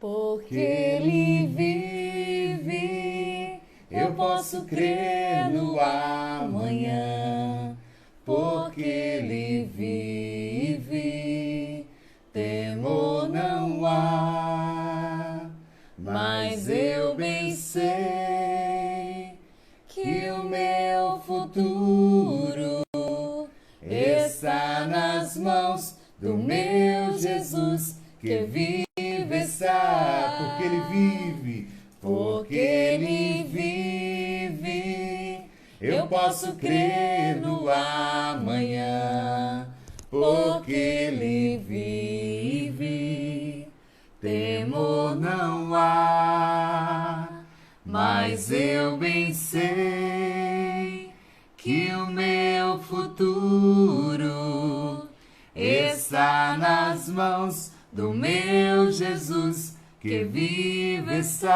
Porque Ele vive, eu posso crer no amanhã. Porque Ele vive, temor não há. Mas eu bem sei que o meu futuro está nas mãos do meu Jesus, que vive está. Porque Ele vive, Porque Ele vive, eu posso crer no amanhã. Porque Ele vive, temor não há. Mas eu bem sei que o meu futuro está nas mãos do meu Jesus, que vive está.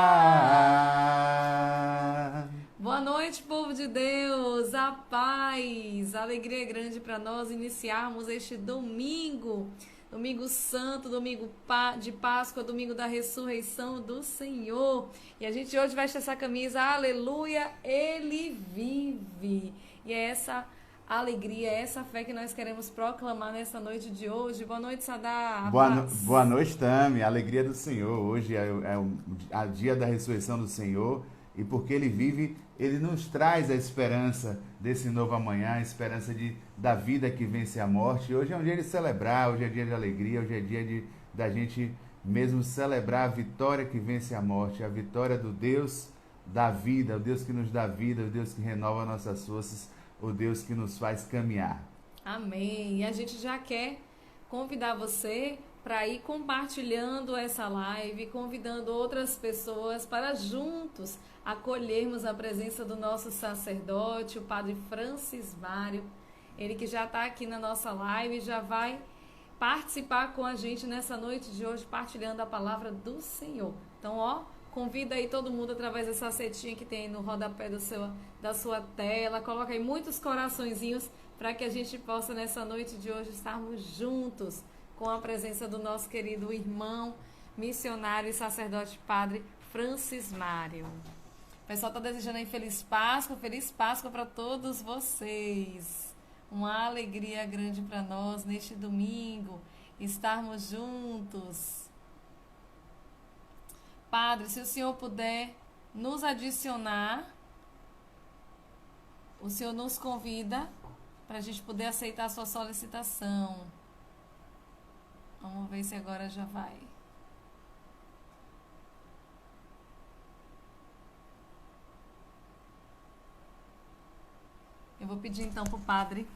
Boa noite, povo de Deus, a paz, a alegria é grande para nós iniciarmos este domingo, domingo santo, domingo de Páscoa, domingo da ressurreição do Senhor. E a gente hoje veste essa camisa, aleluia, Ele vive. E é essa alegria, essa fé que nós queremos proclamar nessa noite de hoje. Boa noite, Sadá. Boa noite, Tami. A alegria do Senhor. Hoje é o dia da ressurreição do Senhor. E porque Ele vive, Ele nos traz a esperança desse novo amanhã, a esperança da vida que vence a morte. Hoje é um dia de celebrar, hoje é dia de alegria, hoje é dia da gente mesmo celebrar a vitória que vence a morte, a vitória do Deus da vida, o Deus que nos dá vida, o Deus que renova nossas forças, o Deus que nos faz caminhar. Amém. E a gente já quer convidar você para ir compartilhando essa live, convidando outras pessoas para juntos acolhermos a presença do nosso sacerdote, o Padre Francis Mário. Ele que já está aqui na nossa live, já vai participar com a gente nessa noite de hoje, partilhando a palavra do Senhor. Então, convida aí todo mundo através dessa setinha que tem aí no rodapé da sua tela. Coloca aí muitos coraçõezinhos para que a gente possa nessa noite de hoje estarmos juntos com a presença do nosso querido irmão, missionário e sacerdote Padre Francis Mário. O pessoal está desejando aí feliz Páscoa para todos vocês. Uma alegria grande para nós neste domingo, estarmos juntos. Padre, se o senhor puder nos adicionar, o senhor nos convida para a gente poder aceitar a sua solicitação. Vamos ver se agora já vai. Eu vou pedir então para o padre.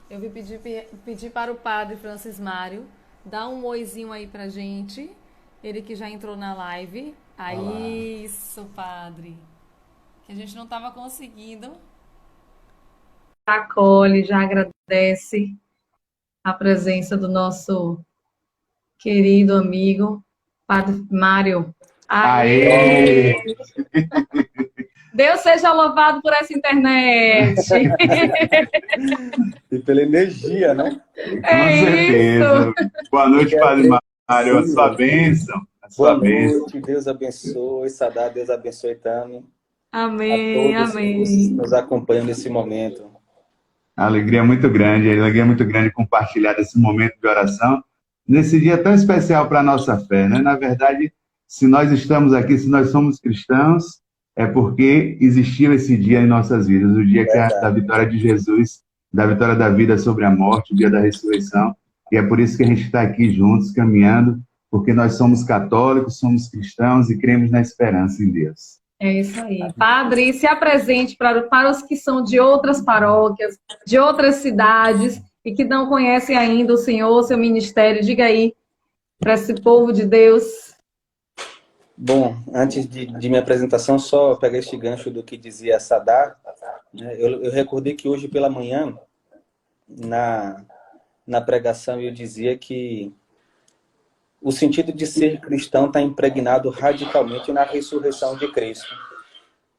Eu vou pedir para o Padre Francis Mário dar um oizinho aí pra gente. Ele que já entrou na live. Aí, isso, Padre. Que a gente não estava conseguindo. Acolhe, já agradece a presença do nosso querido amigo, Padre Mário. Aê! Deus seja louvado por essa internet. E pela energia, né? Com certeza. Isso. Boa noite, Padre Mário. A sua bênção. Boa noite, Deus abençoe. Sadá, Deus abençoe também. Amém, a todos amém. que nos acompanham nesse momento. A alegria é muito grande compartilhar esse momento de oração, nesse dia tão especial para a nossa fé, né? Na verdade, se nós estamos aqui, se nós somos cristãos, é porque existiu esse dia em nossas vidas, o dia da vitória de Jesus, da vitória da vida sobre a morte, o dia da ressurreição. E é por isso que a gente está aqui juntos, caminhando, porque nós somos católicos, somos cristãos e cremos na esperança em Deus. É isso aí. Padre, se apresente para os que são de outras paróquias, de outras cidades e que não conhecem ainda o Senhor, seu ministério. Diga aí para esse povo de Deus. Bom, antes de minha apresentação, só pegar este gancho do que dizia a Sadá. Eu recordei que hoje pela manhã, na pregação, eu dizia que o sentido de ser cristão está impregnado radicalmente na ressurreição de Cristo,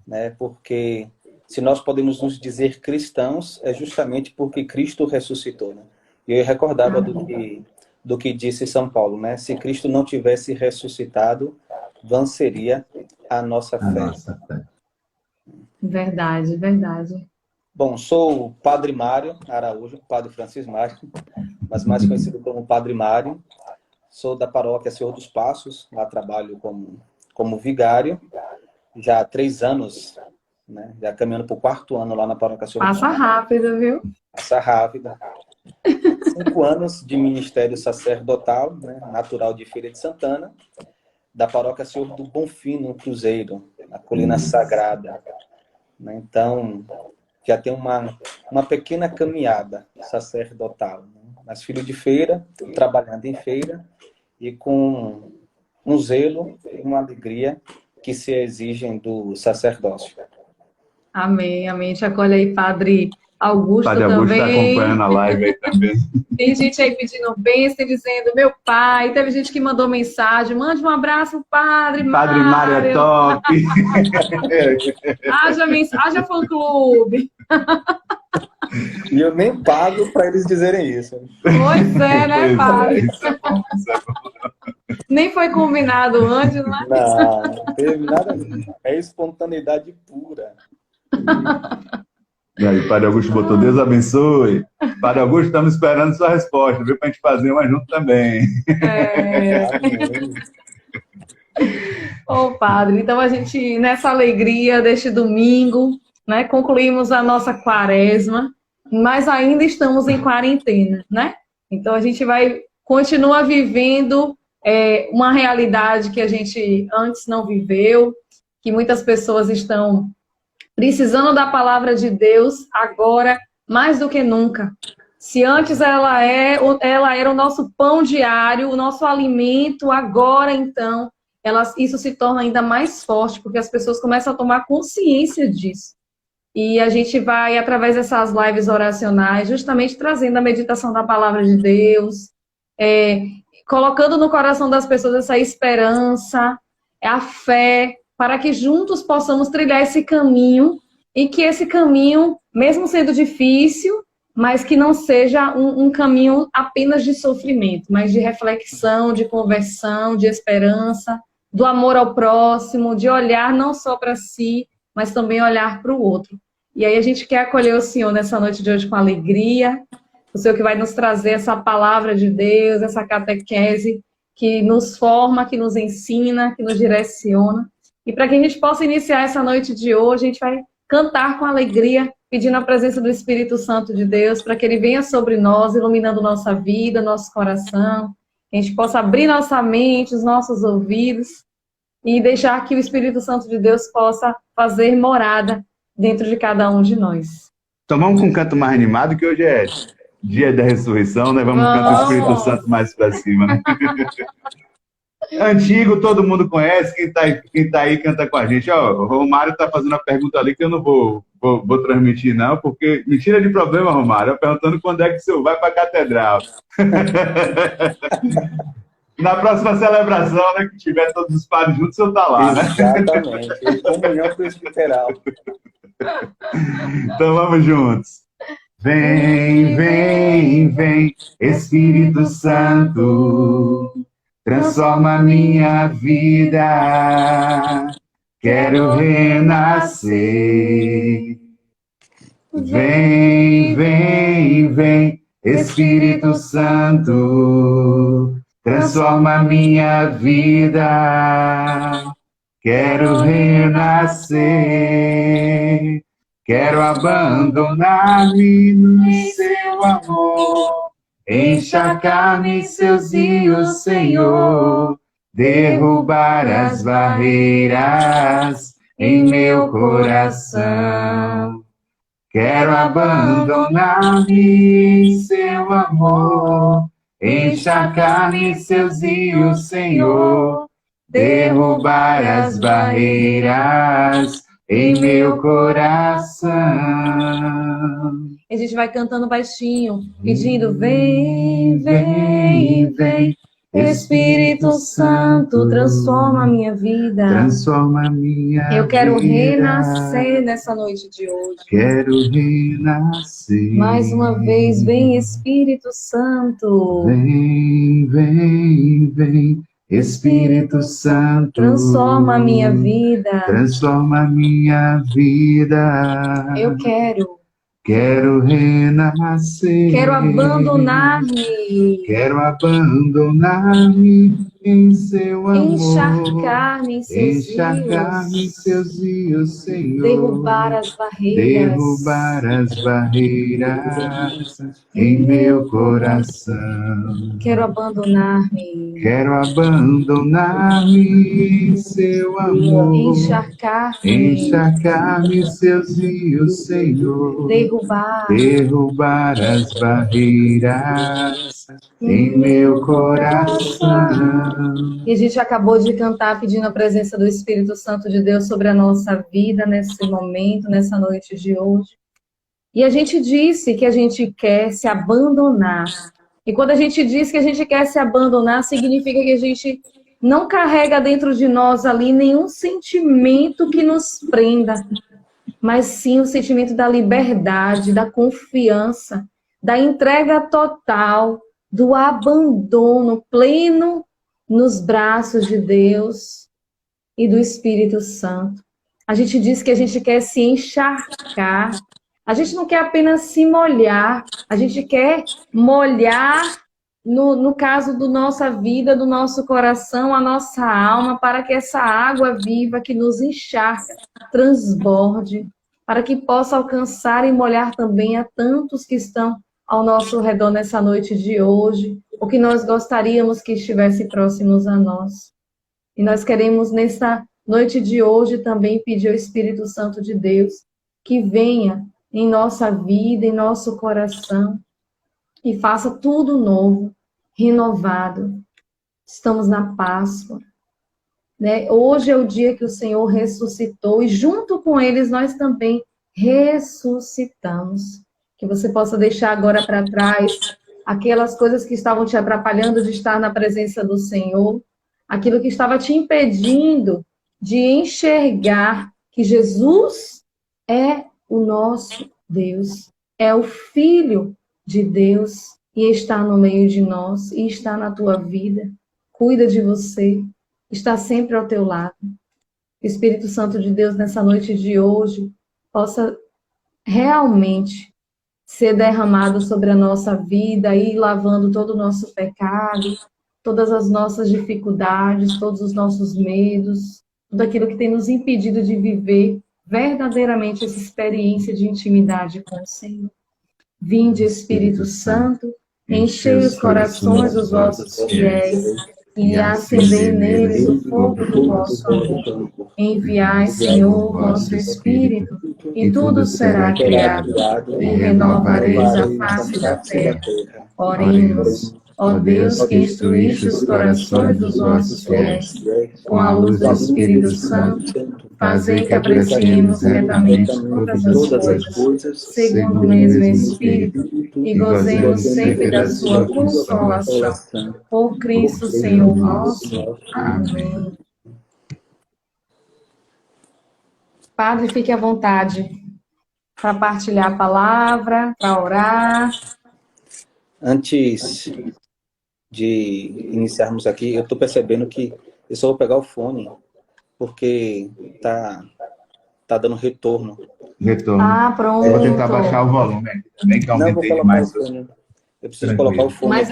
né? Porque se nós podemos nos dizer cristãos, é justamente porque Cristo ressuscitou, né? E eu recordava do que do que disse São Paulo, né? Se Cristo não tivesse ressuscitado, vã seria a nossa A fé. nossa fé. Verdade, verdade. Bom, sou o Padre Mário Araújo, Padre Francisco Mário, mas mais conhecido como Padre Mário. Sou da paróquia Senhor dos Passos, lá trabalho como vigário, já há 3 anos, né? Já caminhando para o 4º ano lá na paróquia Senhor dos Passa Passos. rápido, viu? Passa rápida. 5 anos de ministério sacerdotal, né? Natural de Feira de Santana, da paróquia Senhor do Bonfim, no Cruzeiro, na Colina Sagrada. Né? Então, já tem uma pequena caminhada sacerdotal. Né? Mas filho de feira, trabalhando em feira, e com um zelo e uma alegria que se exigem do sacerdócio. Amém, amém. Te acolhe aí, Padre Augusto Padre Augusto está também. acompanhando a live aí também. Tem gente aí pedindo bênção, dizendo, meu pai. Teve gente que mandou mensagem, mande um abraço, Padre Mário. Padre Mário é top. Haja fã-clube. E eu nem pago para eles dizerem isso. Pois é, né, Pois é, Padre? isso é bom, isso é bom. Nem foi combinado antes, não é? Não teve nada. É espontaneidade pura. E aí, Padre Augusto botou, Deus abençoe. Padre Augusto, estamos esperando sua resposta, viu? Para a gente fazer uma junto também. Ô, Padre, então a gente, nessa alegria deste domingo, né, concluímos a nossa quaresma, mas ainda estamos em quarentena, né? Então a gente continua vivendo uma realidade que a gente antes não viveu, que muitas pessoas estão precisando da palavra de Deus agora, mais do que nunca. Se antes ela era o nosso pão diário, o nosso alimento, agora então, isso se torna ainda mais forte, porque as pessoas começam a tomar consciência disso. E a gente vai, através dessas lives oracionais, justamente trazendo a meditação da palavra de Deus, colocando no coração das pessoas essa esperança, a fé, para que juntos possamos trilhar esse caminho, e que esse caminho, mesmo sendo difícil, mas que não seja um caminho apenas de sofrimento, mas de reflexão, de conversão, de esperança, do amor ao próximo, de olhar não só para si, mas também olhar para o outro. E aí a gente quer acolher o Senhor nessa noite de hoje com alegria, o Senhor que vai nos trazer essa palavra de Deus, essa catequese que nos forma, que nos ensina, que nos direciona. E para que a gente possa iniciar essa noite de hoje, a gente vai cantar com alegria, pedindo a presença do Espírito Santo de Deus, para que ele venha sobre nós, iluminando nossa vida, nosso coração, que a gente possa abrir nossa mente, os nossos ouvidos, e deixar que o Espírito Santo de Deus possa fazer morada dentro de cada um de nós. Então vamos com um canto mais animado, que hoje é dia da ressurreição, né? Vamos cantar o Espírito Santo mais para cima, né? Antigo, todo mundo conhece, quem tá aí canta com a gente. Ó, o Romário tá fazendo a pergunta ali que eu não vou transmitir, não, porque me tira de problema, Romário, perguntando quando é que o senhor vai para a catedral. Na próxima celebração, né, que tiver todos os padres juntos, o senhor tá lá, né? Exatamente, comunhão presbiteral. Então vamos juntos. Vem, vem, vem, Espírito Santo, transforma minha vida, quero renascer. Vem, vem, vem, Espírito Santo, transforma minha vida, quero renascer. Quero abandonar-me no seu amor, encharcar-me seus rios, Senhor, derrubar as barreiras em meu coração. Quero abandonar-me em seu amor, encharcar-me seus rios, Senhor, derrubar as barreiras em meu coração. A gente vai cantando baixinho, pedindo: vem, vem, vem, Espírito Santo, transforma a minha vida. Transforma a minha vida. Eu quero renascer nessa noite de hoje. Quero renascer. Mais uma vez, vem Espírito Santo. Vem, vem, vem. Espírito Santo. Transforma a minha vida. Transforma a minha vida. Eu quero renascer. Quero abandonar-me. Quero abandonar-me em seu amor. Encharcar-me em seus Encharcar-me em rios. seus rios, Senhor. Derrubar as barreiras. Derrubar as barreiras em meu coração. Quero abandonar-me. Quero abandonar-me em seu amor. Encharcar-me. Encharcar-me em seus rios, Senhor. Derrubar as barreiras em meu coração. E a gente acabou de cantar pedindo a presença do Espírito Santo de Deus sobre a nossa vida nesse momento, nessa noite de hoje. E a gente disse que a gente quer se abandonar. E quando a gente diz que a gente quer se abandonar, significa que a gente não carrega dentro de nós ali nenhum sentimento que nos prenda, mas sim o sentimento da liberdade, da confiança, da entrega total, do abandono pleno nos braços de Deus e do Espírito Santo. A gente diz que a gente quer se encharcar. A gente não quer apenas se molhar, a gente quer molhar, no caso da nossa vida, do nosso coração, a nossa alma, para que essa água viva que nos encharca transborde, para que possa alcançar e molhar também a tantos que estão ao nosso redor nessa noite de hoje, ou que nós gostaríamos que estivessem próximos a nós. E nós queremos, nessa noite de hoje, também pedir ao Espírito Santo de Deus que venha em nossa vida, em nosso coração, e faça tudo novo, renovado. Estamos na Páscoa, né? Hoje é o dia que o Senhor ressuscitou, e junto com eles nós também ressuscitamos. Que você possa deixar agora para trás aquelas coisas que estavam te atrapalhando de estar na presença do Senhor, aquilo que estava te impedindo de enxergar que Jesus é o nosso Deus, é o Filho de Deus e está no meio de nós e está na tua vida, cuida de você, está sempre ao teu lado. O Espírito Santo de Deus nessa noite de hoje possa realmente ser derramado sobre a nossa vida e lavando todo o nosso pecado, todas as nossas dificuldades, todos os nossos medos, tudo aquilo que tem nos impedido de viver verdadeiramente essa experiência de intimidade com o Senhor. Vinde, Espírito Santo, enchei os corações dos vossos fiéis e acendei neles o fogo do vosso amor. Enviai, Senhor, vosso Espírito, e tudo será criado, e renovareis a face da terra. Oremos, ó Deus, que instruíste os corações dos vossos fiéis, com a luz do Espírito Santo, fazei que apreciemos retamente todas as coisas, segundo o mesmo Espírito, e gozemos sempre da sua consolação. Por Cristo, Senhor nosso. Amém. Padre, fique à vontade para partilhar a palavra, para orar. Antes de iniciarmos aqui, eu estou percebendo que eu só vou pegar o fone, porque tá dando retorno. Ah, pronto. Eu vou tentar baixar o volume. Bem que aumentei demais. Eu preciso colocar o fone. Mas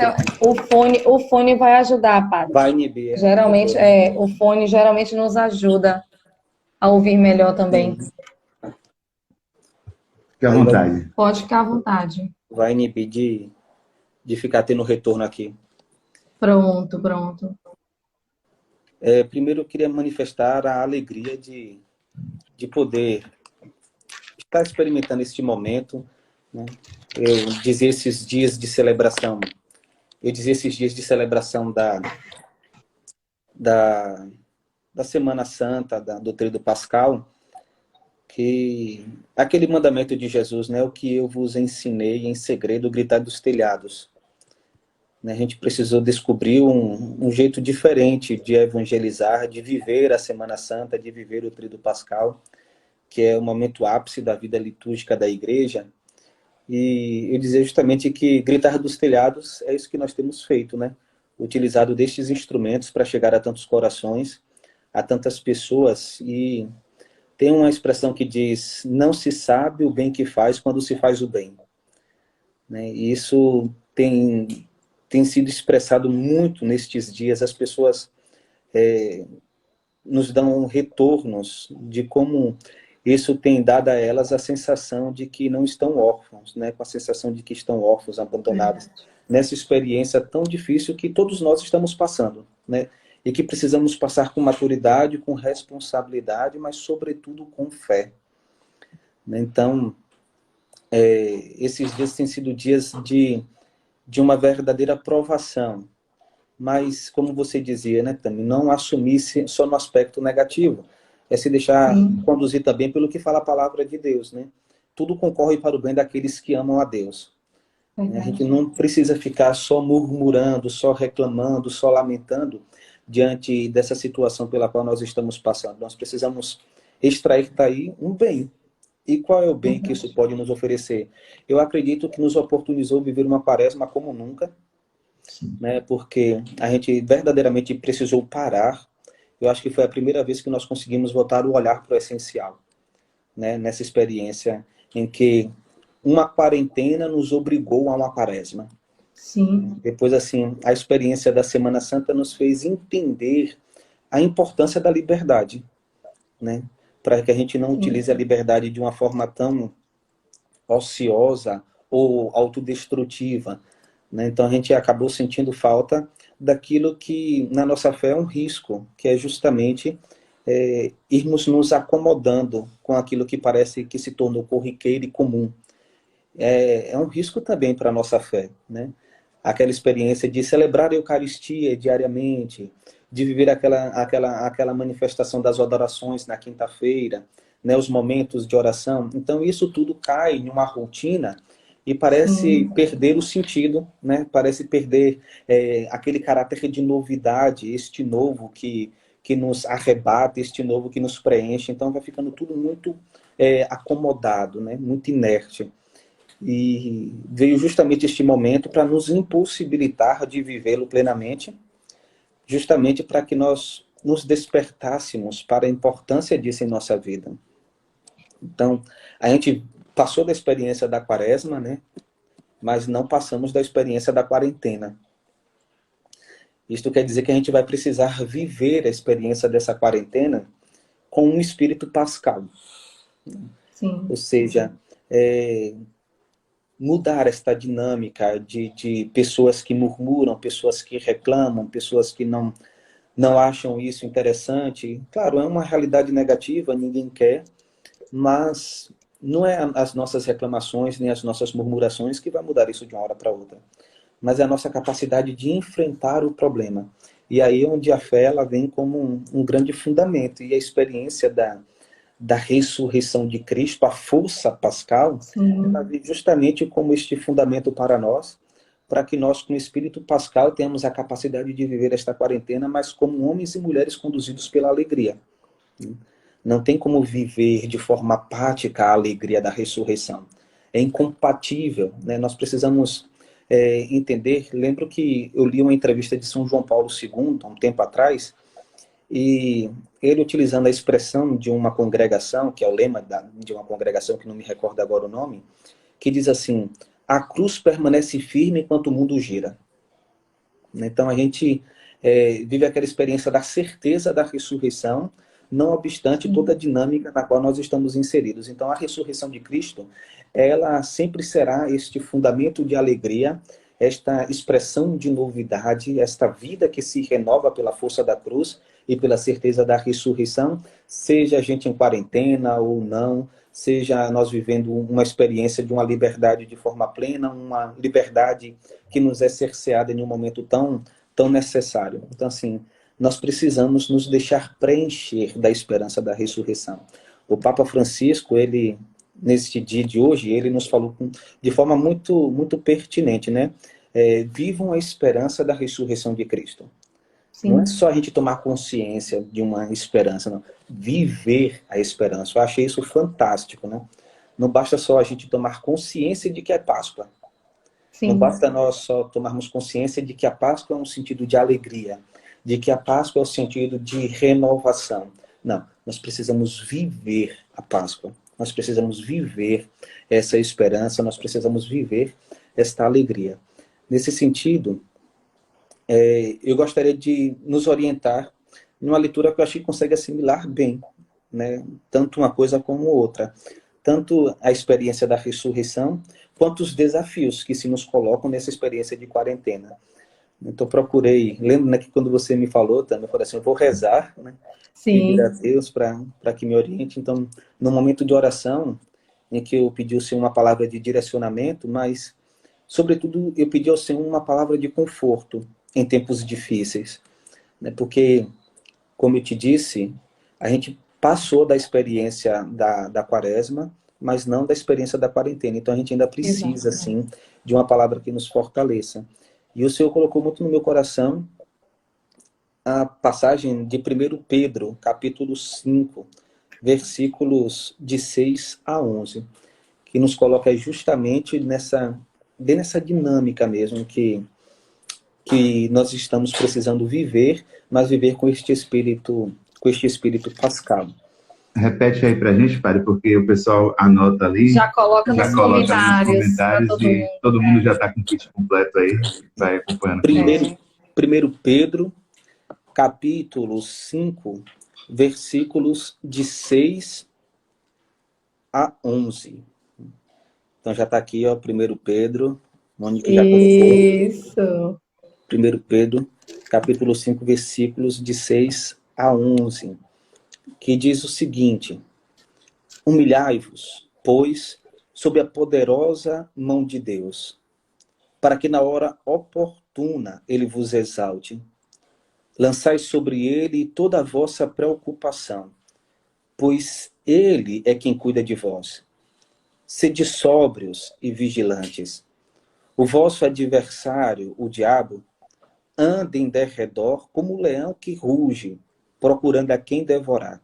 o fone vai ajudar, Padre. Vai inibir. Geralmente, o fone geralmente nos ajuda a ouvir melhor também. Fique à vontade. Pode ficar à vontade. Vai inibir de ficar tendo retorno aqui. Pronto. Primeiro eu queria manifestar a alegria de poder estar experimentando este momento, né? Eu dizia esses dias de celebração da Semana Santa, do Tríduo Pascal, que aquele mandamento de Jesus, né, o que eu vos ensinei em segredo, gritar dos telhados. né? A gente precisou descobrir um jeito diferente de evangelizar, de viver a Semana Santa, de viver o Tríduo Pascal, que é o momento ápice da vida litúrgica da igreja. E eu dizer justamente que gritar dos telhados é isso que nós temos feito, né? Utilizado destes instrumentos para chegar a tantos corações, a tantas pessoas. E tem uma expressão que diz: não se sabe o bem que faz quando se faz o bem, né? E isso tem sido expressado muito nestes dias. As pessoas nos dão retornos de como isso tem dado a elas a sensação de que não estão órfãos, né? Com a sensação de que estão órfãos, abandonados, nessa experiência tão difícil que todos nós estamos passando, né? E que precisamos passar com maturidade, com responsabilidade, mas sobretudo com fé, né? Então, esses dias têm sido dias de uma verdadeira provação, mas, como você dizia, né, também não assumir-se só no aspecto negativo, é se deixar conduzir também pelo que fala a palavra de Deus, né? Tudo concorre para o bem daqueles que amam a Deus. A gente não precisa ficar só murmurando, só reclamando, só lamentando diante dessa situação pela qual nós estamos passando. Nós precisamos extrair daí um bem. E qual é o bem que isso pode nos oferecer? Eu acredito que nos oportunizou viver uma quaresma como nunca, né? Porque a gente verdadeiramente precisou parar. Eu acho que foi a primeira vez que nós conseguimos voltar o olhar para o essencial, né? Nessa experiência em que uma quarentena nos obrigou a uma quaresma. Sim. Depois, assim, a experiência da Semana Santa nos fez entender a importância da liberdade, né? Para que a gente não utilize a liberdade de uma forma tão ociosa ou autodestrutiva, né? Então a gente acabou sentindo falta daquilo que na nossa fé é um risco, que é justamente irmos nos acomodando com aquilo que parece que se tornou corriqueiro e comum. É um risco também para a nossa fé, né? Aquela experiência de celebrar a Eucaristia diariamente, de viver aquela manifestação das adorações na quinta-feira, né, os momentos de oração. Então isso tudo cai em uma rotina e parece perder o sentido, né? Parece perder aquele caráter de novidade, este novo que nos arrebata, este novo que nos preenche. Então vai ficando tudo muito acomodado, né? Muito inerte. E veio justamente este momento para nos impossibilitar de vivê-lo plenamente, justamente para que nós nos despertássemos para a importância disso em nossa vida. Então, a gente passou da experiência da quaresma, né? Mas não passamos da experiência da quarentena. Isto quer dizer que a gente vai precisar viver a experiência dessa quarentena com um espírito pascal. Sim. Ou seja, mudar esta dinâmica de pessoas que murmuram, pessoas que reclamam, pessoas que não acham isso interessante. Claro, é uma realidade negativa, ninguém quer, mas não é as nossas reclamações nem as nossas murmurações que vai mudar isso de uma hora para outra, mas é a nossa capacidade de enfrentar o problema. E aí é onde a fé ela vem como um grande fundamento, e a experiência da ressurreição de Cristo, a força pascal, ela vem justamente como este fundamento para nós, para que nós, com o Espírito Pascal, tenhamos a capacidade de viver esta quarentena, mas como homens e mulheres conduzidos pela alegria. Não tem como viver de forma apática a alegria da ressurreição. É incompatível, né? Nós precisamos entender. Lembro que eu li uma entrevista de São João Paulo II, há um tempo atrás, e ele, utilizando a expressão de uma congregação, que é o lema de uma congregação, que não me recordo agora o nome, que diz assim: a cruz permanece firme enquanto o mundo gira. Então a gente vive aquela experiência da certeza da ressurreição, não obstante toda a dinâmica na qual nós estamos inseridos. Então a ressurreição de Cristo, ela sempre será este fundamento de alegria, esta expressão de novidade, esta vida que se renova pela força da cruz e pela certeza da ressurreição, seja a gente em quarentena ou não, seja nós vivendo uma experiência de uma liberdade de forma plena, uma liberdade que nos é cerceada em um momento tão necessário. Então, assim, nós precisamos nos deixar preencher da esperança da ressurreição. O Papa Francisco, neste dia de hoje, ele nos falou de forma muito, muito pertinente, né? vivam a esperança da ressurreição de Cristo. Não é Sim. só a gente tomar consciência de uma esperança, não. Viver a esperança. Eu achei isso fantástico, né? Não basta só a gente tomar consciência de que é Páscoa. Não Sim. basta nós só tomarmos consciência de que a Páscoa é um sentido de alegria, de que a Páscoa é o sentido de renovação. Não, nós precisamos viver a Páscoa. Nós precisamos viver essa esperança, nós precisamos viver esta alegria. Nesse sentido, eu gostaria de nos orientar numa leitura que eu acho que consegue assimilar bem, né? Tanto uma coisa como outra. Tanto a experiência da ressurreição, quanto os desafios que se nos colocam nessa experiência de quarentena. Então, procurei, lembro, né, que quando você me falou também, eu falei assim, eu vou rezar, né? Pedir a Sim. Deus para que me oriente. Então, no momento de oração, em que eu pedi ao Senhor uma palavra de direcionamento, mas, sobretudo, eu pedi ao Senhor uma palavra de conforto em tempos difíceis, né? Porque, como eu te disse, a gente passou da experiência da quaresma, mas não da experiência da quarentena. Então, a gente ainda precisa, Exato. assim, de uma palavra que nos fortaleça. E o Senhor colocou muito no meu coração a passagem de 1 Pedro, capítulo 5, versículos de 6 a 11, que nos coloca justamente bem nessa dinâmica mesmo que nós estamos precisando viver, mas viver com este espírito pascal. Repete aí pra gente, padre, porque o pessoal anota ali, Já coloca nos já coloca ali nos comentários para comentários todo e mundo. todo mundo já está com o kit completo aí, vai acompanhando conosco. É. 1 Pedro, capítulo 5, versículos de 6 a 11. Então já está aqui, ó, 1 Pedro, Mônica já colocou. Isso. 1 Pedro, capítulo 5, versículos de 6 a 11, que diz o seguinte: humilhai-vos, pois, sob a poderosa mão de Deus, para que na hora oportuna ele vos exalte. Lançai sobre ele toda a vossa preocupação, pois ele é quem cuida de vós. Sede sóbrios e vigilantes. O vosso adversário, o diabo, anda em derredor como um leão que ruge, procurando a quem devorar.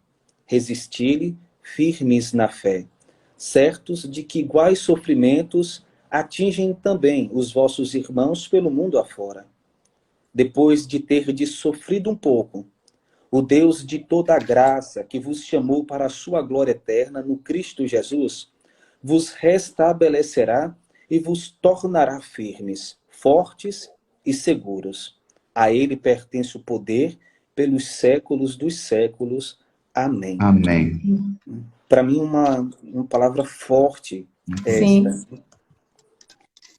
Resisti-lhe firmes na fé, certos de que iguais sofrimentos atingem também os vossos irmãos pelo mundo afora. Depois de terdes sofrido um pouco, o Deus de toda a graça, que vos chamou para a sua glória eterna no Cristo Jesus, vos restabelecerá e vos tornará firmes, fortes e seguros. A ele pertence o poder pelos séculos dos séculos. Amém. Amém. Para mim, uma palavra forte Sim. esta.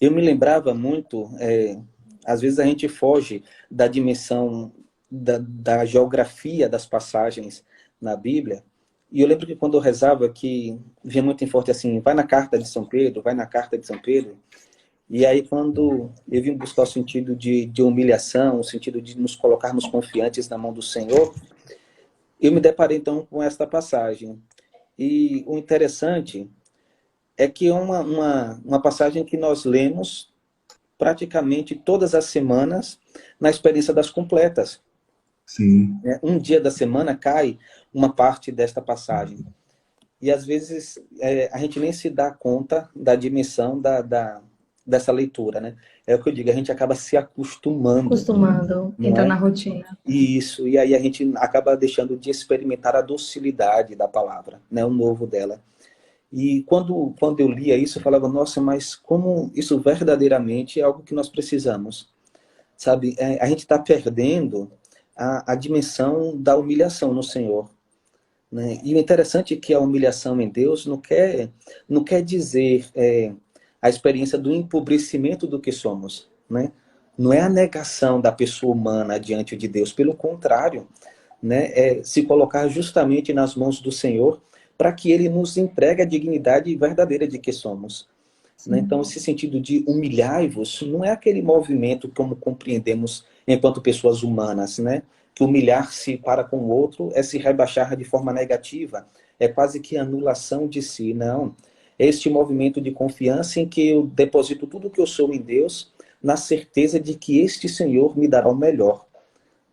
Eu me lembrava muito, às vezes a gente foge da dimensão da geografia das passagens na Bíblia, e eu lembro que quando eu rezava, que vinha muito em forte assim, vai na carta de São Pedro, vai na carta de São Pedro, e aí quando eu vim buscar o sentido de humilhação, o sentido de nos colocarmos confiantes na mão do Senhor, eu me deparei então com esta passagem. E o interessante é que é uma passagem que nós lemos praticamente todas as semanas na experiência das completas. Sim. Um dia da semana cai uma parte desta passagem. E às vezes a gente nem se dá conta da dimensão dessa leitura, né? É o que eu digo, a gente acaba se acostumando. Entra na rotina. Isso, e aí a gente acaba deixando de experimentar a docilidade da palavra, né? O novo dela. E quando eu lia isso, eu falava, nossa, mas como isso verdadeiramente é algo que nós precisamos. Sabe, a gente está perdendo a dimensão da humilhação no Senhor. Né? E o interessante é que a humilhação em Deus não quer dizer a experiência do empobrecimento do que somos. Né? Não é a negação da pessoa humana diante de Deus, pelo contrário, né? É se colocar justamente nas mãos do Senhor para que Ele nos entregue a dignidade verdadeira de que somos. Né? Então, esse sentido de humilhai-vos não é aquele movimento como compreendemos enquanto pessoas humanas, né? Que humilhar-se para com o outro é se rebaixar de forma negativa, é quase que anulação de si. Não. É este movimento de confiança em que eu deposito tudo que eu sou em Deus na certeza de que este Senhor me dará o melhor.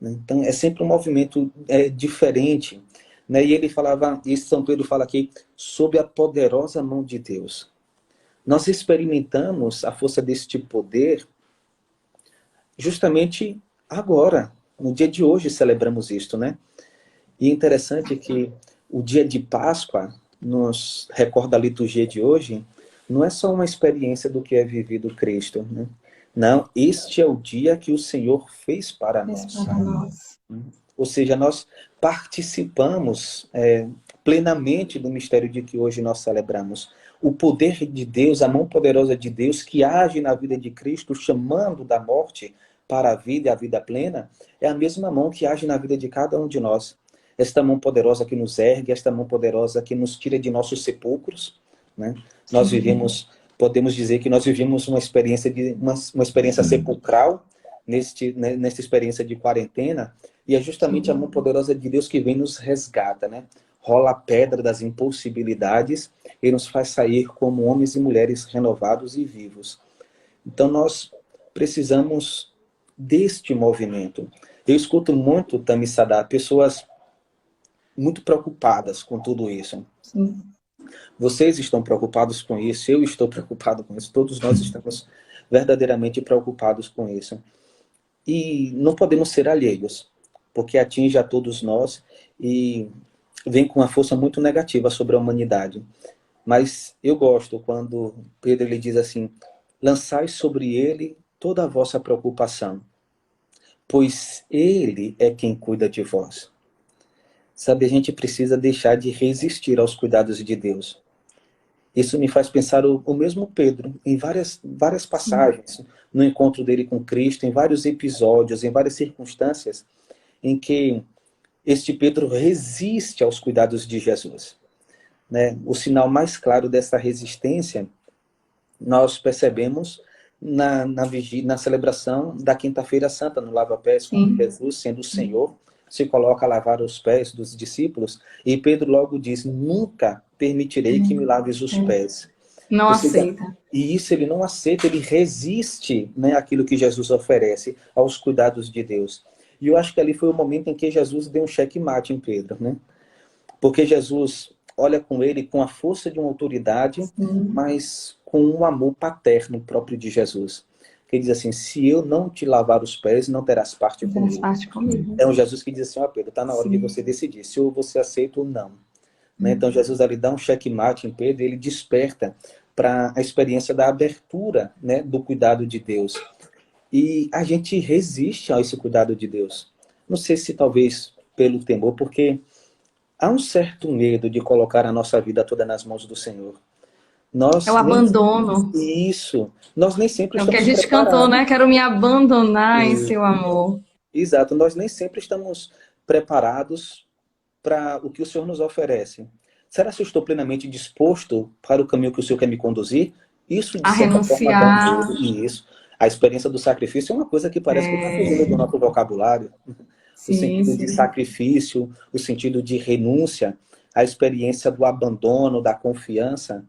Né? Então, é sempre um movimento diferente. Né? E ele falava, e São Pedro fala aqui, sob a poderosa mão de Deus. Nós experimentamos a força deste poder justamente agora, no dia de hoje celebramos isto, né? E é interessante que o dia de Páscoa, nos recorda a liturgia de hoje, não é só uma experiência do que é vivido Cristo, né? Não, este é o dia que o Senhor fez para nós. Para nós. Ou seja, nós participamos plenamente do mistério de que hoje nós celebramos. O poder de Deus, a mão poderosa de Deus que age na vida de Cristo, chamando da morte para a vida e a vida plena, é a mesma mão que age na vida de cada um de nós. Esta mão poderosa que nos ergue, esta mão poderosa que nos tira de nossos sepulcros, né? Nós vivemos, podemos dizer que nós vivemos uma experiência uma experiência sepulcral nessa experiência de quarentena, e é justamente a mão poderosa de Deus que vem nos resgata, né? Rola a pedra das impossibilidades e nos faz sair como homens e mulheres renovados e vivos. Então nós precisamos deste movimento. Eu escuto muito, Tami Sadá, pessoas muito preocupadas com tudo isso. Sim. Vocês estão preocupados com isso, eu estou preocupado com isso, todos nós estamos verdadeiramente preocupados com isso. E não podemos ser alheios, porque atinge a todos nós e vem com uma força muito negativa sobre a humanidade. Mas eu gosto quando Pedro ele diz assim, lançai sobre ele toda a vossa preocupação, pois ele é quem cuida de vós. Sabe, a gente precisa deixar de resistir aos cuidados de Deus. Isso me faz pensar o mesmo Pedro, em várias passagens, no encontro dele com Cristo, em vários episódios, em várias circunstâncias, em que este Pedro resiste aos cuidados de Jesus. Né? O sinal mais claro dessa resistência, nós percebemos na celebração da Quinta-feira Santa, no lava-pés, quando Jesus, sendo o Senhor, se coloca a lavar os pés dos discípulos, e Pedro logo diz, nunca permitirei que me laves os pés. Não aceita. E isso ele não aceita, ele resiste, né, àquilo que Jesus oferece, aos cuidados de Deus. E eu acho que ali foi o momento em que Jesus deu um checkmate em Pedro, né? Porque Jesus olha com ele com a força de uma autoridade, mas com um amor paterno próprio de Jesus. Que diz assim, se eu não te lavar os pés, não terás parte comigo. É um Jesus que diz assim, ó Pedro, está na hora de você decidir, se você aceita ou não. Né? Então Jesus ali dá um checkmate em Pedro e ele desperta para a experiência da abertura, né, do cuidado de Deus. E a gente resiste a esse cuidado de Deus. Não sei se talvez pelo temor, porque há um certo medo de colocar a nossa vida toda nas mãos do Senhor. É o abandono. Isso. Nós nem sempre estamos preparados. É o que a gente cantou, né? Quero me abandonar em seu amor. Exato. Nós nem sempre estamos preparados para o que o Senhor nos oferece. Será que eu estou plenamente disposto para o caminho que o Senhor quer me conduzir? Isso de a renunciar. Isso. A experiência do sacrifício é uma coisa que parece que está fugindo do nosso vocabulário. O sentido de sacrifício, o sentido de renúncia, a experiência do abandono, da confiança.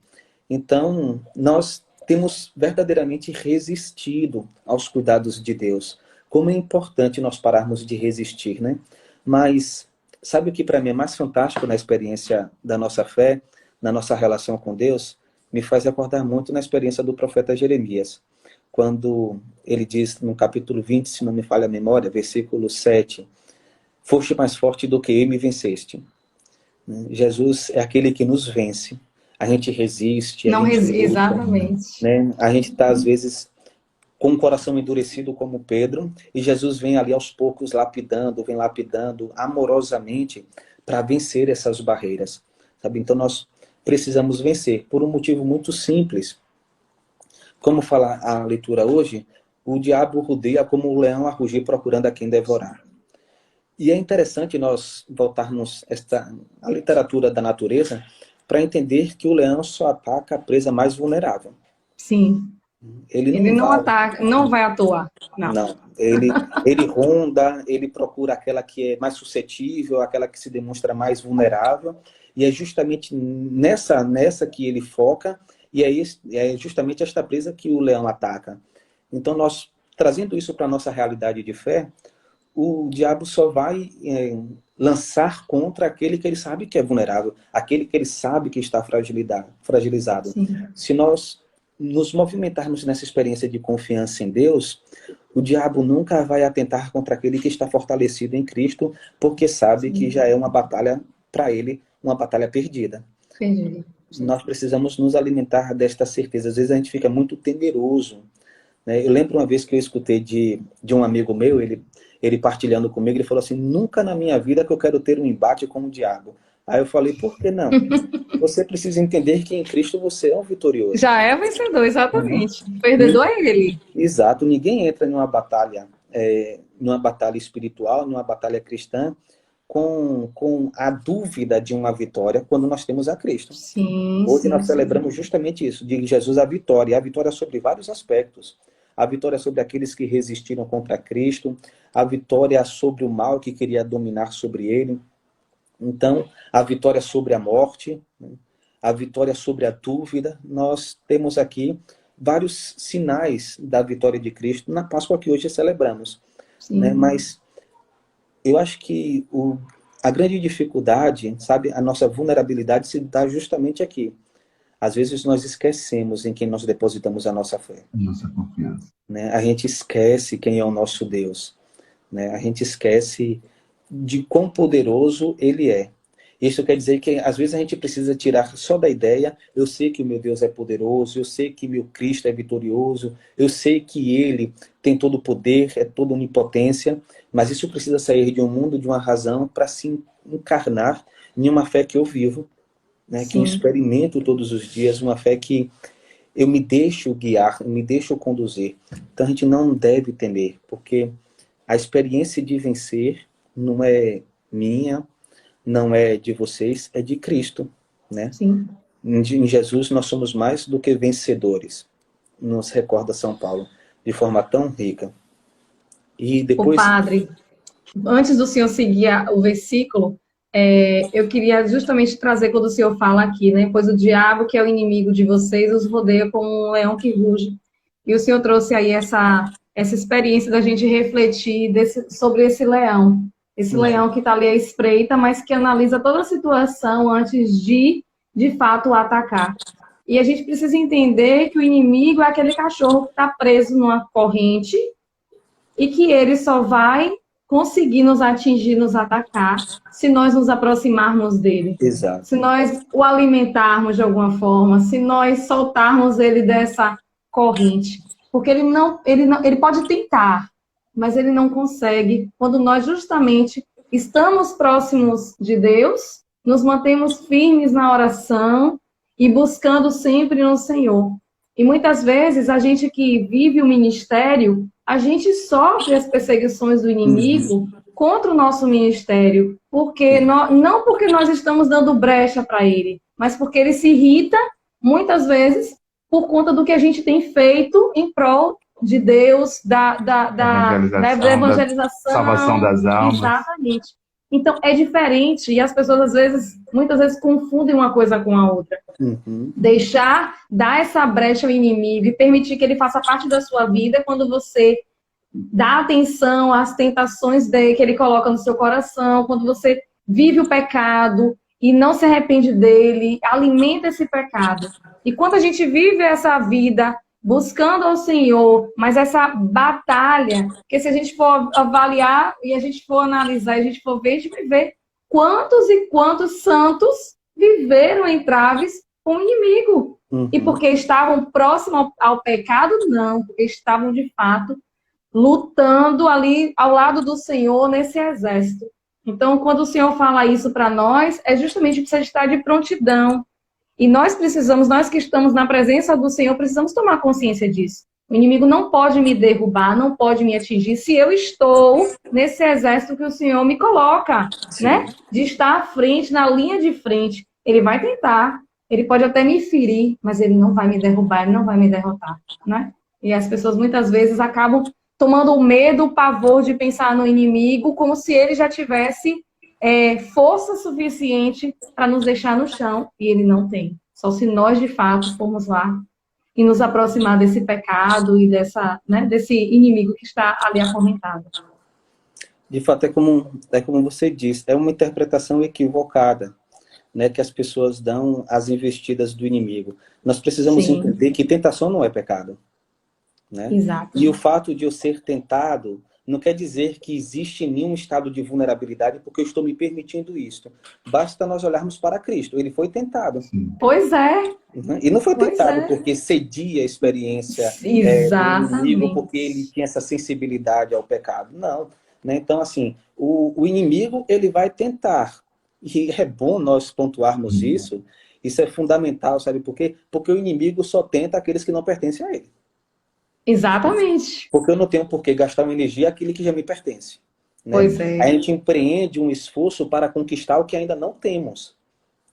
Então, nós temos verdadeiramente resistido aos cuidados de Deus. Como é importante nós pararmos de resistir, né? Mas sabe o que para mim é mais fantástico na experiência da nossa fé, na nossa relação com Deus? Me faz recordar muito na experiência do profeta Jeremias. Quando ele diz no capítulo 20, se não me falha a memória, versículo 7, foste mais forte do que eu e me venceste. Jesus é aquele que nos vence. A gente resiste. Não resiste, exatamente. Né? A gente está, às vezes, com o coração endurecido como Pedro, e Jesus vem ali aos poucos vem lapidando amorosamente para vencer essas barreiras. Sabe? Então nós precisamos vencer, por um motivo muito simples. Como fala a leitura hoje, o diabo rodeia como o leão a rugir procurando a quem devorar. E é interessante nós voltarmos à literatura da natureza para entender que o leão só ataca a presa mais vulnerável. Sim. Ele não ataca, não vai atuar. Não. Ele ronda, ele procura aquela que é mais suscetível, aquela que se demonstra mais vulnerável, e é justamente nessa que ele foca, e é justamente esta presa que o leão ataca. Então, nós, trazendo isso para a nossa realidade de fé, o diabo só vai lançar contra aquele que ele sabe que é vulnerável, aquele que ele sabe que está fragilizado. Sim. Se nós nos movimentarmos nessa experiência de confiança em Deus, o diabo nunca vai atentar contra aquele que está fortalecido em Cristo, porque sabe que já é uma batalha para ele, uma batalha perdida. Entendi. Nós precisamos nos alimentar desta certeza. Às vezes a gente fica muito temeroso, né? Eu lembro uma vez que eu escutei de um amigo meu, ele partilhando comigo, ele falou assim: nunca na minha vida que eu quero ter um embate com o diabo. Aí eu falei: por que não? Você precisa entender que em Cristo você é um vitorioso. Já é vencedor, exatamente. O perdedor é ele. Exato. Ninguém entra numa batalha espiritual, numa batalha cristã, com a dúvida de uma vitória quando nós temos a Cristo. Sim, Hoje sim, nós celebramos justamente isso, de Jesus a vitória sobre vários aspectos. A vitória sobre aqueles que resistiram contra Cristo, a vitória sobre o mal que queria dominar sobre ele. Então, a vitória sobre a morte, a vitória sobre a dúvida. Nós temos aqui vários sinais da vitória de Cristo na Páscoa que hoje celebramos. Né? Mas eu acho que a grande dificuldade, sabe, a nossa vulnerabilidade se dá justamente aqui. Às vezes nós esquecemos em quem nós depositamos a nossa fé. Nossa confiança. Né? A gente esquece quem é o nosso Deus. Né? A gente esquece de quão poderoso Ele é. Isso quer dizer que às vezes a gente precisa tirar só da ideia: eu sei que o meu Deus é poderoso, eu sei que meu Cristo é vitorioso, eu sei que Ele tem todo o poder, é toda onipotência, mas isso precisa sair de um mundo, de uma razão, para se encarnar em uma fé que eu vivo, né, que eu experimento todos os dias, uma fé que eu me deixo guiar, eu me deixo conduzir. Então a gente não deve temer, porque a experiência de vencer não é minha, não é de vocês, é de Cristo, né? Sim. Em Jesus nós somos mais do que vencedores, nos recorda São Paulo, de forma tão rica. E depois... Padre, antes do senhor seguir o versículo, eu queria justamente trazer quando o senhor fala aqui, né? Pois o diabo, que é o inimigo de vocês, os rodeia como um leão que ruge. E o senhor trouxe aí essa experiência da gente refletir sobre esse leão. Esse leão que está ali à espreita, mas que analisa toda a situação antes de fato, atacar. E a gente precisa entender que o inimigo é aquele cachorro que está preso numa corrente e que ele só vai conseguir nos atingir, nos atacar, se nós nos aproximarmos dele. Exato. Se nós o alimentarmos de alguma forma, se nós soltarmos ele dessa corrente. Porque ele pode tentar, mas ele não consegue quando nós justamente estamos próximos de Deus, nos mantemos firmes na oração e buscando sempre no Senhor. E muitas vezes a gente que vive o ministério, a gente sofre as perseguições do inimigo contra o nosso ministério, porque não porque nós estamos dando brecha para ele, mas porque ele se irrita muitas vezes por conta do que a gente tem feito em prol de Deus, da evangelização, salvação das almas. Exatamente. Então, é diferente e as pessoas, muitas vezes, confundem uma coisa com a outra. Dar essa brecha ao inimigo e permitir que ele faça parte da sua vida quando você dá atenção às tentações que ele coloca no seu coração, quando você vive o pecado e não se arrepende dele, alimenta esse pecado. E quando a gente vive essa vida buscando ao Senhor, mas essa batalha, que se a gente for avaliar e a gente for analisar, a gente for ver, a gente vai ver quantos e quantos santos viveram entraves com o inimigo. E porque estavam próximos ao pecado? Não, porque estavam de fato lutando ali ao lado do Senhor nesse exército. Então, quando o Senhor fala isso para nós, é justamente precisa estar de prontidão. E nós que estamos na presença do Senhor, precisamos tomar consciência disso. O inimigo não pode me derrubar, não pode me atingir, se eu estou nesse exército que o Senhor me coloca, né? De estar à frente, na linha de frente. Ele vai tentar, ele pode até me ferir, mas ele não vai me derrubar, ele não vai me derrotar, né? E as pessoas muitas vezes acabam tomando o medo, o pavor de pensar no inimigo, como se ele já tivesse força suficiente para nos deixar no chão, e ele não tem. Só se nós, de fato, formos lá e nos aproximar desse pecado e desse inimigo que está ali acorrentado. De fato, é como você disse, é uma interpretação equivocada, né, que as pessoas dão às investidas do inimigo. Nós precisamos entender que tentação não é pecado. Né? Exato. E o fato de eu ser tentado não quer dizer que existe nenhum estado de vulnerabilidade porque eu estou me permitindo isso. Basta nós olharmos para Cristo. Ele foi tentado. Pois é. E não foi tentado porque cedia a experiência do inimigo, porque ele tinha essa sensibilidade ao pecado. Não. Né? Então, assim, o inimigo, ele vai tentar. E é bom nós pontuarmos isso. Isso é fundamental, sabe por quê? Porque o inimigo só tenta aqueles que não pertencem a ele. Exatamente. Porque eu não tenho por que gastar uma energia aquele que já me pertence. Né? Pois é. A gente empreende um esforço para conquistar o que ainda não temos.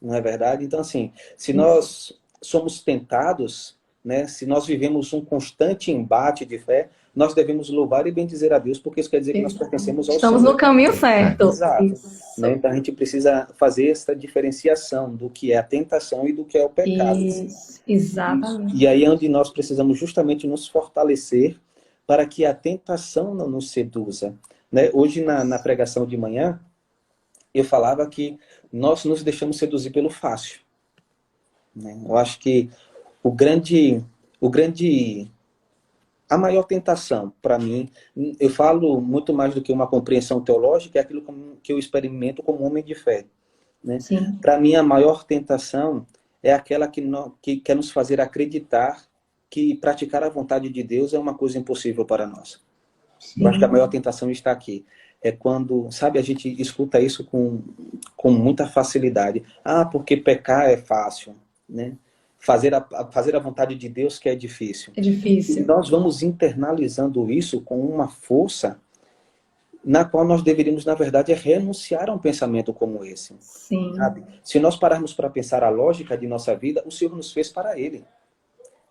Não é verdade? Então, assim, se nós somos tentados, né, se nós vivemos um constante embate de fé, nós devemos louvar e bendizer a Deus, porque isso quer dizer que nós pertencemos ao Estamos Senhor. no caminho certo. Exato. Né? Então, a gente precisa fazer essa diferenciação do que é a tentação e do que é o pecado. Isso. Exatamente. E aí é onde nós precisamos justamente nos fortalecer para que a tentação não nos seduza. Né? Hoje, na pregação de manhã, eu falava que nós nos deixamos seduzir pelo fácil. Né? Eu acho que a maior tentação, para mim, eu falo muito mais do que uma compreensão teológica, é aquilo que eu experimento como homem de fé. Né? Para mim, a maior tentação é aquela que quer nos fazer acreditar que praticar a vontade de Deus é uma coisa impossível para nós. Eu acho que a maior tentação está aqui. É quando, sabe, a gente escuta isso com muita facilidade. Ah, porque pecar é fácil, né? Fazer a vontade de Deus que é difícil. É difícil. E nós vamos internalizando isso com uma força na qual nós deveríamos, na verdade, renunciar a um pensamento como esse. Sim. Sabe? Se nós pararmos para pensar a lógica de nossa vida, o Senhor nos fez para Ele.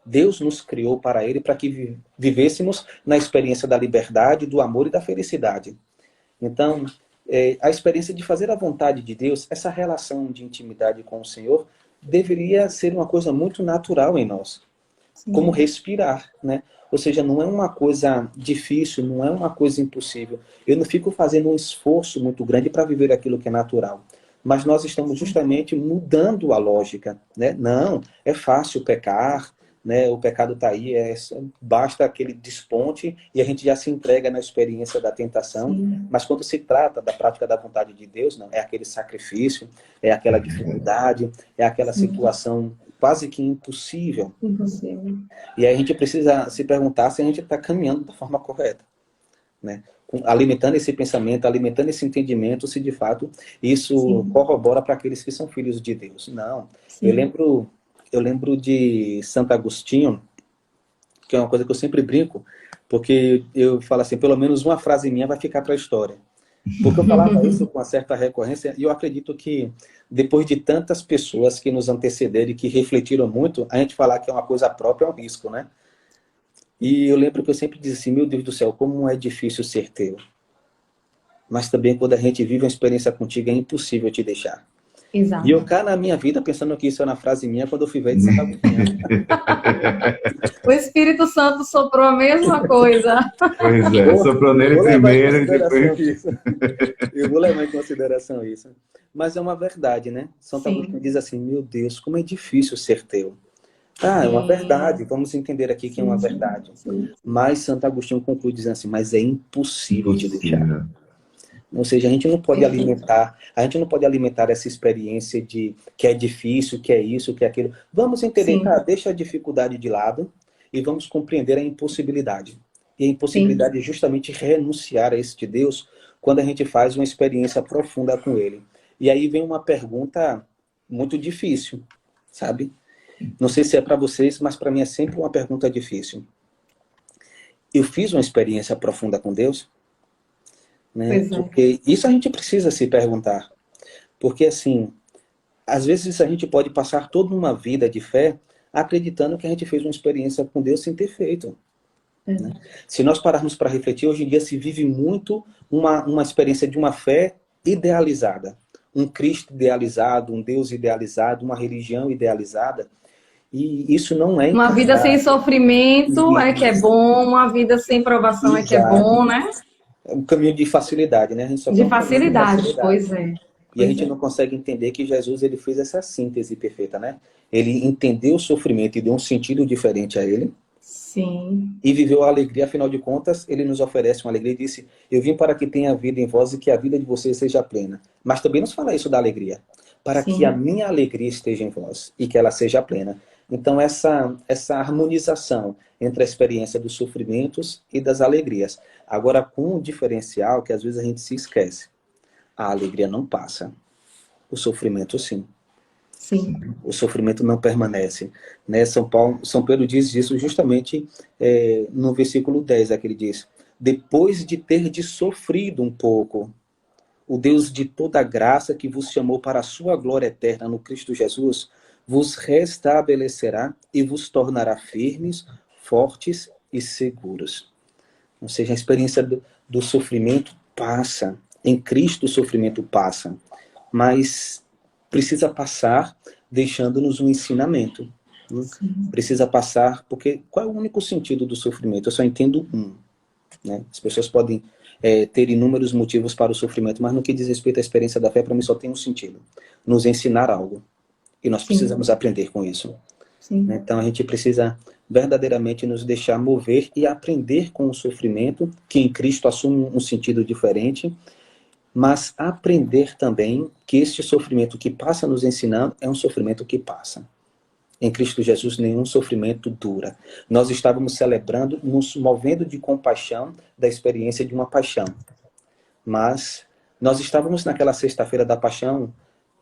Deus nos criou para Ele, para que vivêssemos na experiência da liberdade, do amor e da felicidade. Então, a experiência de fazer a vontade de Deus, essa relação de intimidade com o Senhor, deveria ser uma coisa muito natural em nós. Sim. Como respirar, né? Ou seja, não é uma coisa difícil, não é uma coisa impossível. Eu não fico fazendo um esforço muito grande para viver aquilo que é natural. Mas nós estamos justamente mudando a lógica, né? Não, é fácil pecar, né? O pecado está aí, basta aquele desponte e a gente já se entrega na experiência da tentação. Sim. Mas quando se trata da prática da vontade de Deus, não, é aquele sacrifício, é aquela dificuldade, é aquela situação quase que impossível. Impossível. E aí a gente precisa se perguntar se a gente está caminhando da forma correta, né? Alimentando esse pensamento, alimentando esse entendimento, se de fato isso corrobora para aqueles que são filhos de Deus. Não. Eu lembro de Santo Agostinho, que é uma coisa que eu sempre brinco, porque eu falo assim, pelo menos uma frase minha vai ficar para a história. Porque eu falava isso com uma certa recorrência, e eu acredito que depois de tantas pessoas que nos antecederam e que refletiram muito, a gente falar que é uma coisa própria é um risco, né? E eu lembro que eu sempre dizia assim, meu Deus do céu, como é difícil ser teu. Mas também quando a gente vive uma experiência contigo, é impossível te deixar. Exato. E eu cá na minha vida, pensando que isso era uma frase minha, quando eu fui ver de Santo Agostinho. O Espírito Santo soprou a mesma coisa. Pois é, soprou nele primeiro e depois... Eu vou levar em consideração isso. Mas é uma verdade, né? Santo Agostinho diz assim, meu Deus, como é difícil ser teu. Ah, é uma verdade, vamos entender aqui que é uma verdade. Mas Santo Agostinho conclui dizendo assim, mas é impossível te deixar. Ou seja, a gente não pode alimentar essa experiência de que é difícil, que é isso, que é aquilo. Vamos entender, cara, deixa a dificuldade de lado e vamos compreender a impossibilidade. E a impossibilidade é justamente renunciar a este Deus quando a gente faz uma experiência profunda com Ele. E aí vem uma pergunta muito difícil, sabe? Não sei se é para vocês, mas para mim é sempre uma pergunta difícil. Eu fiz uma experiência profunda com Deus? Né? Porque isso a gente precisa se perguntar. Porque, assim, às vezes a gente pode passar toda uma vida de fé acreditando que a gente fez uma experiência com Deus sem ter feito. Né? Se nós pararmos para refletir, hoje em dia se vive muito uma experiência de uma fé idealizada. Um Cristo idealizado, um Deus idealizado, uma religião idealizada. E isso não é Uma vida sem encaixado. sofrimento é que é bom, uma vida sem provação é que é bom, Exato. né? É um caminho de facilidade, né? A gente só quer De um caminho de facilidade, facilidade. pois é. E a Pois gente é. não consegue entender que Jesus ele fez essa síntese perfeita, né? Ele entendeu o sofrimento e deu um sentido diferente a ele. Sim. E viveu a alegria, afinal de contas, ele nos oferece uma alegria e disse: Eu vim para que tenha vida em vós e que a vida de vocês seja plena. Mas também nos fala isso da alegria, para que a Sim. minha alegria esteja em vós e que ela seja plena. Então, essa harmonização entre a experiência dos sofrimentos e das alegrias. Agora, com um diferencial que às vezes a gente se esquece: a alegria não passa, o sofrimento sim. Sim. O sofrimento não permanece. Né? São Pedro diz isso justamente no versículo 10, que ele diz: depois de ter sofrido um pouco, o Deus de toda graça que vos chamou para a sua glória eterna no Cristo Jesus, vos restabelecerá e vos tornará firmes, fortes e seguros. Ou seja, a experiência do sofrimento passa. Em Cristo o sofrimento passa. Mas precisa passar deixando-nos um ensinamento. Precisa passar, porque qual é o único sentido do sofrimento? Eu só entendo um. Né? As pessoas podem ter inúmeros motivos para o sofrimento, mas no que diz respeito à experiência da fé, para mim só tem um sentido: nos ensinar algo. E nós precisamos aprender com isso. Sim. Então a gente precisa verdadeiramente nos deixar mover e aprender com o sofrimento, que em Cristo assume um sentido diferente, mas aprender também que este sofrimento que passa nos ensinando é um sofrimento que passa. Em Cristo Jesus, nenhum sofrimento dura. Nós estávamos celebrando, nos movendo de compaixão da experiência de uma paixão. Mas nós estávamos naquela sexta-feira da paixão,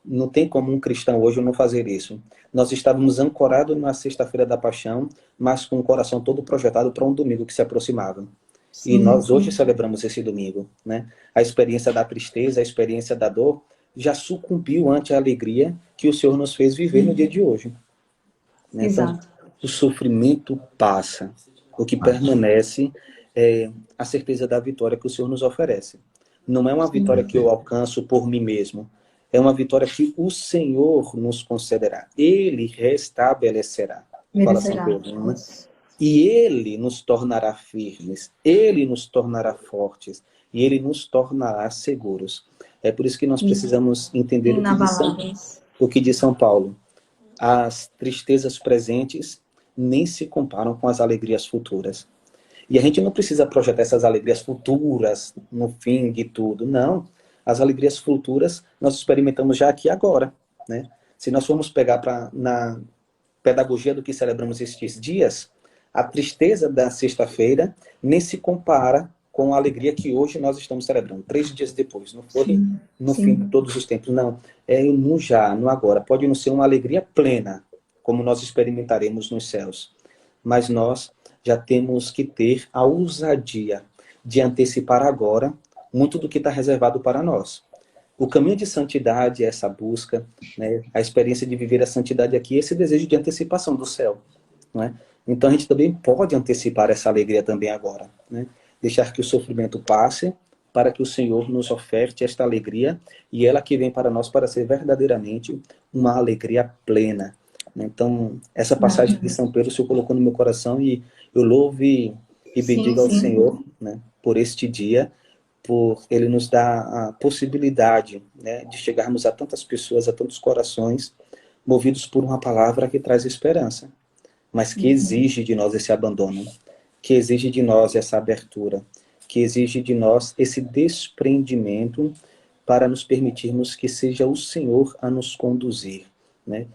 não tem como um cristão hoje não fazer isso. Nós estávamos ancorados na sexta-feira da paixão, mas com o coração todo projetado para um domingo que se aproximava. Sim, e nós hoje celebramos esse domingo. Né? A experiência da tristeza, a experiência da dor, já sucumbiu ante a alegria que o Senhor nos fez viver no dia de hoje. Né? Então, o sofrimento passa. O que permanece é a certeza da vitória que o Senhor nos oferece. Não é uma vitória que eu alcanço por mim mesmo. É uma vitória que o Senhor nos concederá. Ele restabelecerá. Fala São Pedro, né? E Ele nos tornará firmes. Ele nos tornará fortes. E Ele nos tornará seguros. É por isso que nós precisamos entender o que diz São Paulo. As tristezas presentes nem se comparam com as alegrias futuras. E a gente não precisa projetar essas alegrias futuras no fim de tudo. Não. As alegrias futuras nós experimentamos já aqui e agora. Né? Se nós formos pegar na pedagogia do que celebramos estes dias, a tristeza da sexta-feira nem se compara com a alegria que hoje nós estamos celebrando, 3 dias depois. Não foi no fim de todos os tempos, não. É no já, no agora. Pode não ser uma alegria plena, como nós experimentaremos nos céus. Mas nós já temos que ter a ousadia de antecipar agora muito do que está reservado para nós. O caminho de santidade é essa busca, né? A experiência de viver a santidade aqui é esse desejo de antecipação do céu. Não é? Então a gente também pode antecipar essa alegria também agora. Né? Deixar que o sofrimento passe para que o Senhor nos oferte esta alegria e ela que vem para nós para ser verdadeiramente uma alegria plena. Então, essa passagem de São Pedro se colocou no meu coração e eu louvo e bendigo ao Senhor, né, por este dia, por Ele nos dar a possibilidade, né, de chegarmos a tantas pessoas, a tantos corações, movidos por uma palavra que traz esperança, mas que exige de nós esse abandono, que exige de nós essa abertura, que exige de nós esse desprendimento para nos permitirmos que seja o Senhor a nos conduzir, né?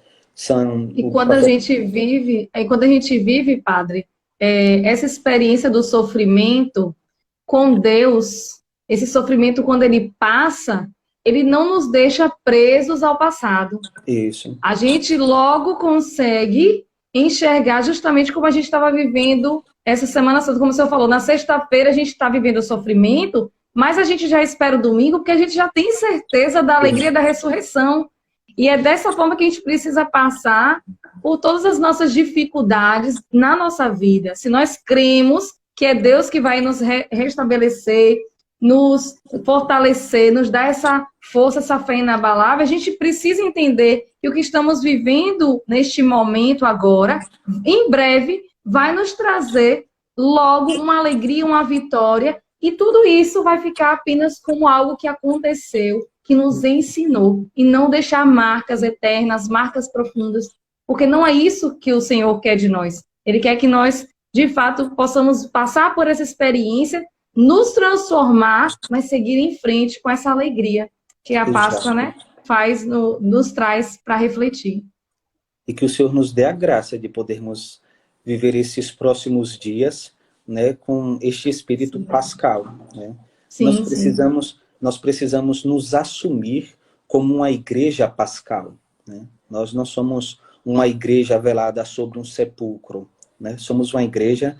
Quando a gente vive, Padre, essa experiência do sofrimento com Deus, esse sofrimento quando ele passa, ele não nos deixa presos ao passado. Isso. A gente logo consegue enxergar justamente como a gente estava vivendo essa Semana Santa, como o senhor falou, na sexta-feira a gente está vivendo o sofrimento, mas a gente já espera o domingo porque a gente já tem certeza da alegria da ressurreição. E é dessa forma que a gente precisa passar por todas as nossas dificuldades na nossa vida. Se nós cremos que é Deus que vai nos restabelecer, nos fortalecer, nos dar essa força, essa fé inabalável, a gente precisa entender que o que estamos vivendo neste momento agora, em breve, vai nos trazer logo uma alegria, uma vitória, e tudo isso vai ficar apenas como algo que aconteceu, que nos ensinou, e não deixar marcas eternas, marcas profundas, porque não é isso que o Senhor quer de nós. Ele quer que nós, de fato, possamos passar por essa experiência, nos transformar, mas seguir em frente com essa alegria que a Páscoa, né, nos traz para refletir. E que o Senhor nos dê a graça de podermos viver esses próximos dias, né, com este espírito pascal, né? Sim, Nós precisamos nos assumir como uma igreja pascal, né? Nós não somos uma igreja velada sobre um sepulcro, né? Somos uma igreja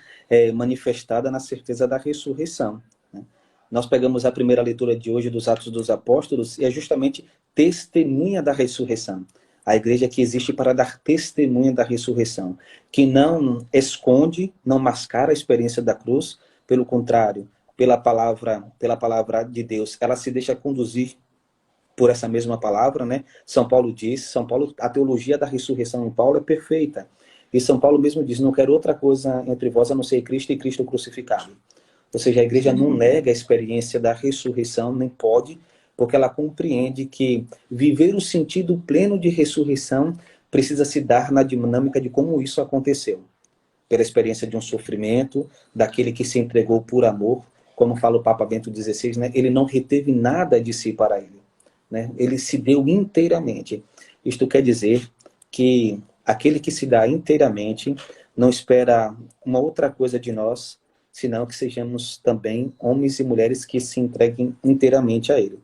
manifestada na certeza da ressurreição, né? Nós pegamos a primeira leitura de hoje dos Atos dos Apóstolos e é justamente testemunha da ressurreição. A igreja que existe para dar testemunha da ressurreição, que não esconde, não mascara a experiência da cruz, pelo contrário, pela palavra de Deus, ela se deixa conduzir por essa mesma palavra, né? São Paulo diz, a teologia da ressurreição em Paulo é perfeita. E São Paulo mesmo diz, não quero outra coisa entre vós a não ser Cristo e Cristo crucificado. Ou seja, a igreja não nega a experiência da ressurreição, nem pode, porque ela compreende que viver o sentido pleno de ressurreição precisa se dar na dinâmica de como isso aconteceu. Pela experiência de um sofrimento, daquele que se entregou por amor, como fala o Papa Bento XVI, né? Ele não reteve nada de si para ele, né? Ele se deu inteiramente. Isto quer dizer que aquele que se dá inteiramente não espera uma outra coisa de nós, senão que sejamos também homens e mulheres que se entreguem inteiramente a ele,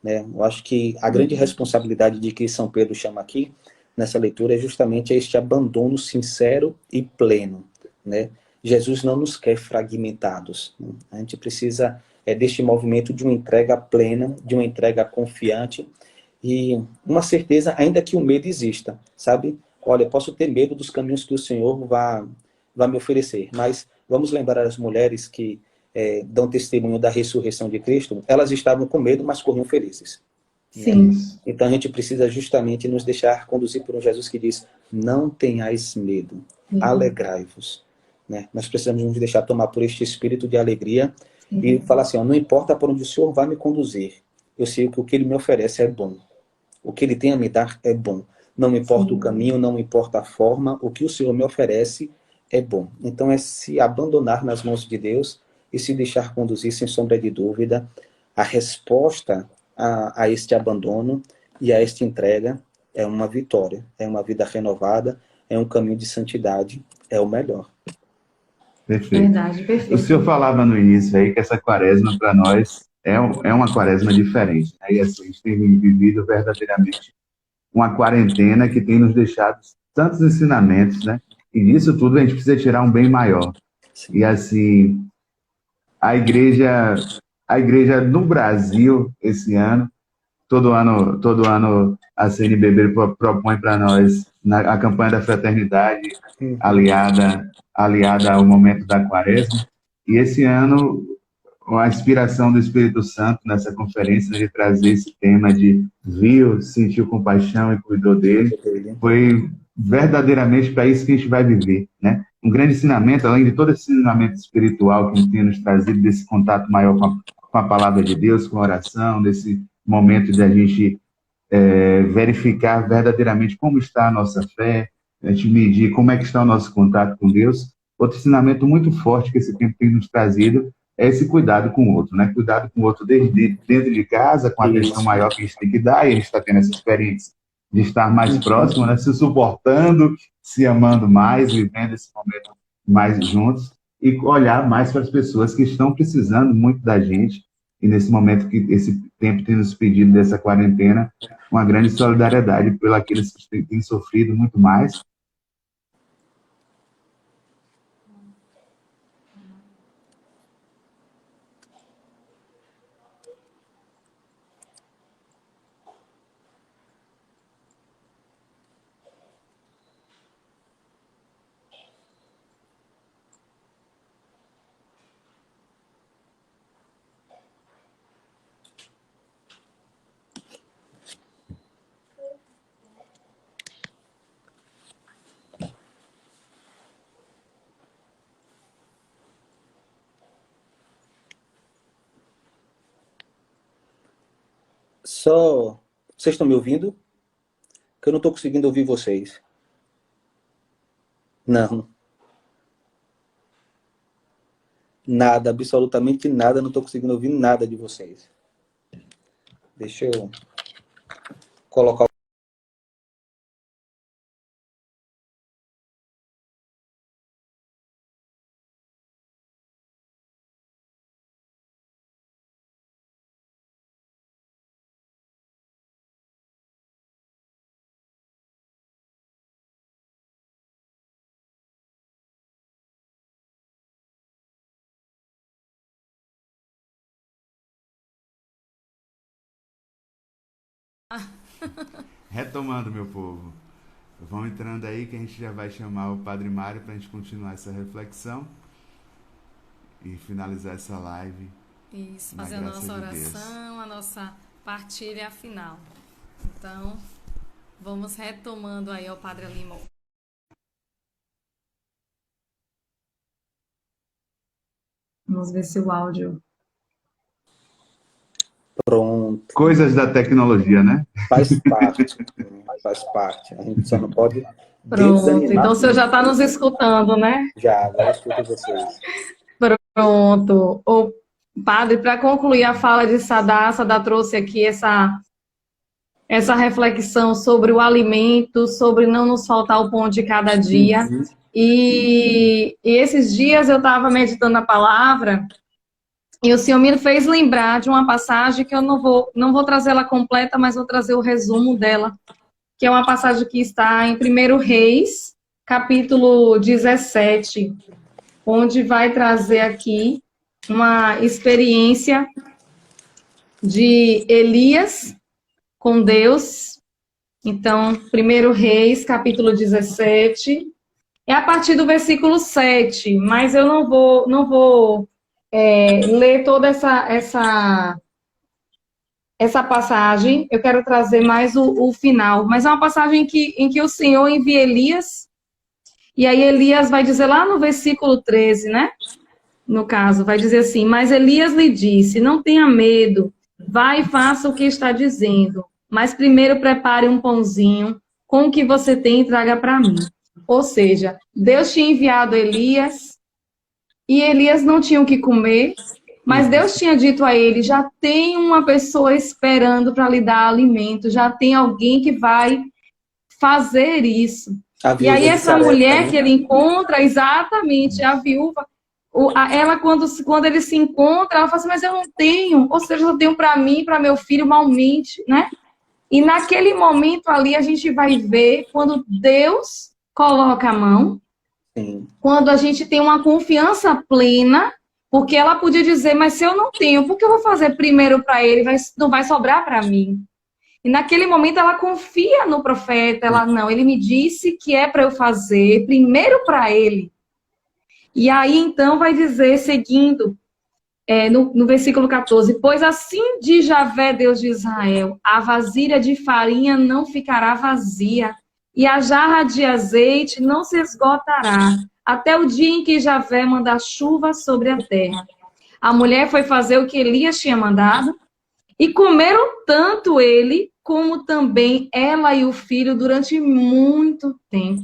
né? Eu acho que a grande responsabilidade de que São Pedro chama aqui, nessa leitura, é justamente este abandono sincero e pleno, né? Jesus não nos quer fragmentados, né? A gente precisa deste movimento de uma entrega plena, de uma entrega confiante e uma certeza, ainda que o medo exista, sabe? Olha, eu posso ter medo dos caminhos que o Senhor vai me oferecer, mas vamos lembrar as mulheres que dão testemunho da ressurreição de Cristo, elas estavam com medo, mas corriam felizes. Sim. Né? Então a gente precisa justamente nos deixar conduzir por um Jesus que diz, não tenhais medo, alegrai-vos. Né? Nós precisamos nos deixar tomar por este espírito de alegria e falar assim, ó, não importa por onde o Senhor vai me conduzir, eu sei que o que Ele me oferece é bom. O que Ele tem a me dar é bom. Não me importa o caminho, não me importa a forma, o que o Senhor me oferece é bom. Então é se abandonar nas mãos de Deus e se deixar conduzir sem sombra de dúvida. A resposta a este abandono e a esta entrega é uma vitória, é uma vida renovada, é um caminho de santidade, é o melhor. Perfeito. Verdade, perfeito. O senhor falava no início aí que essa quaresma para nós é uma quaresma diferente, né? E assim, a gente tem vivido verdadeiramente uma quarentena que tem nos deixado tantos ensinamentos, né? E disso tudo a gente precisa tirar um bem maior. Sim. E assim, a igreja no Brasil esse ano, todo ano a CNBB propõe para nós a campanha da fraternidade aliada ao momento da quaresma. E esse ano a inspiração do Espírito Santo nessa conferência de trazer esse tema de viu, sentiu compaixão e cuidou dele, foi verdadeiramente para isso que a gente vai viver, né? Um grande ensinamento, além de todo esse ensinamento espiritual que a gente tem nos trazido, desse contato maior com a palavra de Deus, com a oração, desse momento de a gente verificar verdadeiramente como está a nossa fé, a gente medir como é que está o nosso contato com Deus. Outro ensinamento muito forte que esse tempo tem nos trazido é esse cuidado com o outro, né? Cuidado com o outro desde dentro de casa, com a atenção maior que a gente tem que dar, e a gente está tendo essa experiência de estar mais próximo, né? Se suportando, se amando mais, vivendo esse momento mais juntos, e olhar mais para as pessoas que estão precisando muito da gente, e nesse momento que esse tempo tem nos pedido dessa quarentena, uma grande solidariedade pelos que têm sofrido muito mais. Só... Vocês estão me ouvindo? Que eu não estou conseguindo ouvir vocês. Não. Nada, absolutamente nada. Não estou conseguindo ouvir nada de vocês. Deixa eu colocar... Retomando, meu povo. Vão entrando aí que a gente já vai chamar o Padre Mário para a gente continuar essa reflexão e finalizar essa live. Isso, fazer a nossa oração, a nossa partilha final. Então, vamos retomando aí ao Padre Lima. Vamos ver se o áudio... Pronto. Coisas da tecnologia, né? Faz parte. Faz parte. A gente só não pode... Pronto, então o senhor já está nos escutando, né? Já, agora escuto vocês. Pronto. O padre, para concluir a fala de Sadá trouxe aqui essa reflexão sobre o alimento, sobre não nos faltar o pão de cada dia. Uhum. E esses dias eu estava meditando a palavra e o Senhor me fez lembrar de uma passagem que eu não vou trazer ela completa, mas vou trazer o resumo dela, que é uma passagem que está em 1 Reis, capítulo 17, onde vai trazer aqui uma experiência de Elias com Deus. Então, 1 Reis, capítulo 17, é a partir do versículo 7, mas eu não vou ler toda essa passagem. Eu quero trazer mais o final, mas é uma passagem em que o Senhor envia Elias, e aí Elias vai dizer lá no versículo 13, né? No caso, vai dizer assim: mas Elias lhe disse, não tenha medo, vai e faça o que está dizendo, mas primeiro prepare um pãozinho com o que você tem e traga para mim. Ou seja, Deus tinha enviado Elias, e Elias não tinha o que comer, mas Deus tinha dito a ele, já tem uma pessoa esperando para lhe dar alimento, já tem alguém que vai fazer isso. E aí essa mulher que ele encontra, exatamente, a viúva, ela quando ele se encontra, ela fala assim, mas eu não tenho, ou seja, eu tenho para mim, para meu filho, malmente, né? E naquele momento ali a gente vai ver quando Deus coloca a mão, sim, quando a gente tem uma confiança plena, porque ela podia dizer, mas se eu não tenho, por que eu vou fazer primeiro para ele? Não vai sobrar para mim. E naquele momento ela confia no profeta, ela, não, ele me disse que é para eu fazer primeiro para ele. E aí então vai dizer, seguindo, no versículo 14, pois assim diz Javé, Deus de Israel, a vasilha de farinha não ficará vazia, e a jarra de azeite não se esgotará, até o dia em que Javé mandar chuva sobre a terra. A mulher foi fazer o que Elias tinha mandado, e comeram tanto ele, como também ela e o filho, durante muito tempo.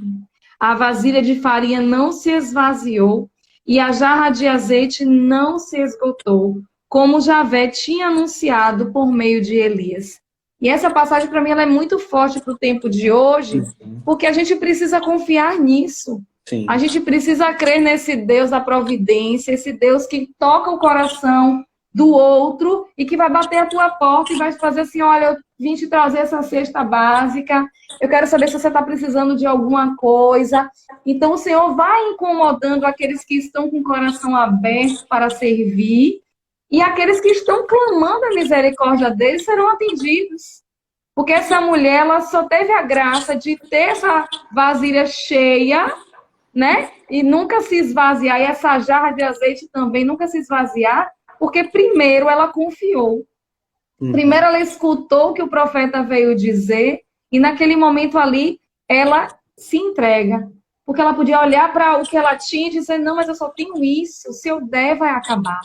A vasilha de farinha não se esvaziou, e a jarra de azeite não se esgotou, como Javé tinha anunciado por meio de Elias. E essa passagem, para mim, ela é muito forte para o tempo de hoje, porque a gente precisa confiar nisso. Sim. A gente precisa crer nesse Deus da providência, esse Deus que toca o coração do outro e que vai bater a tua porta e vai fazer assim, olha, eu vim te trazer essa cesta básica, eu quero saber se você está precisando de alguma coisa. Então, o Senhor vai incomodando aqueles que estão com o coração aberto para servir, e aqueles que estão clamando a misericórdia deles serão atendidos. Porque essa mulher, ela só teve a graça de ter essa vasilha cheia, né? E nunca se esvaziar, e essa jarra de azeite também nunca se esvaziar, porque primeiro ela confiou. Primeiro ela escutou o que o profeta veio dizer, e naquele momento ali, ela se entrega. Porque ela podia olhar para o que ela tinha e dizer, não, mas eu só tenho isso, se eu der, vai acabar.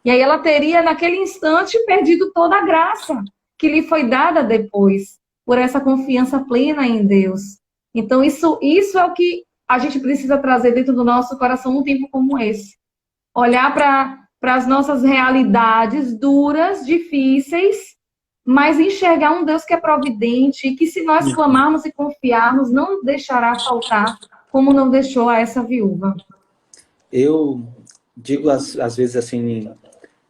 E aí ela teria, naquele instante, perdido toda a graça. que lhe foi dada depois, por essa confiança plena em Deus. Então, isso é o que a gente precisa trazer dentro do nosso coração num tempo como esse. Olhar para as nossas realidades duras, difíceis, mas enxergar um Deus que é providente e que, se nós clamarmos e confiarmos, não deixará faltar, como não deixou a essa viúva. Eu digo às vezes assim,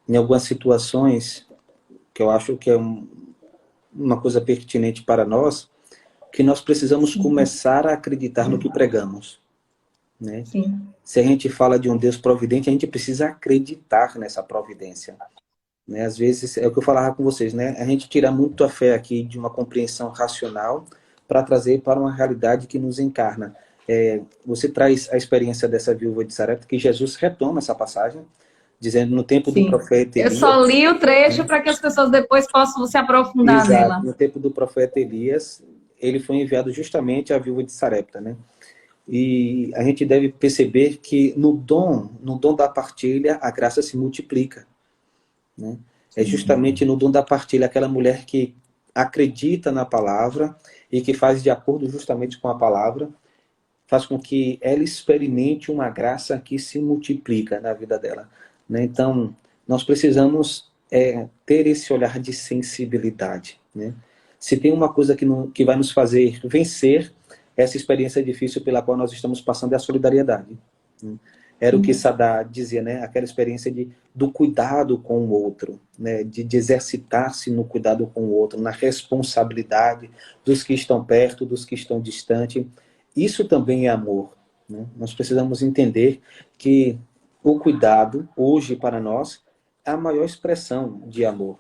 em algumas situações, que eu acho que é uma coisa pertinente para nós, que nós precisamos começar a acreditar no que pregamos. Né? Sim. Se a gente fala de um Deus providente, a gente precisa acreditar nessa providência. Né? Às vezes, é o que eu falava com vocês, né? A gente tira muito a fé aqui de uma compreensão racional para trazer para uma realidade que nos encarna. Você traz a experiência dessa viúva de Sarepta, que Jesus retoma essa passagem, dizendo no tempo do profeta Elias... Eu só li o trecho para que as pessoas depois possam se aprofundar nela. No tempo do profeta Elias, ele foi enviado justamente à viúva de Sarepta, né? E a gente deve perceber que no dom da partilha, a graça se multiplica. Né? É justamente no dom da partilha, aquela mulher que acredita na palavra e que faz de acordo justamente com a palavra, faz com que ela experimente uma graça que se multiplica na vida dela. Né? Então, nós precisamos ter esse olhar de sensibilidade. Né? Se tem uma coisa que vai nos fazer vencer essa experiência difícil pela qual nós estamos passando, é a solidariedade. Era o que Sadá dizia, né? Aquela experiência do cuidado com o outro, né? De exercitar-se no cuidado com o outro, na responsabilidade dos que estão perto, dos que estão distantes. Isso também é amor. Né? Nós precisamos entender que o cuidado, hoje, para nós, é a maior expressão de amor.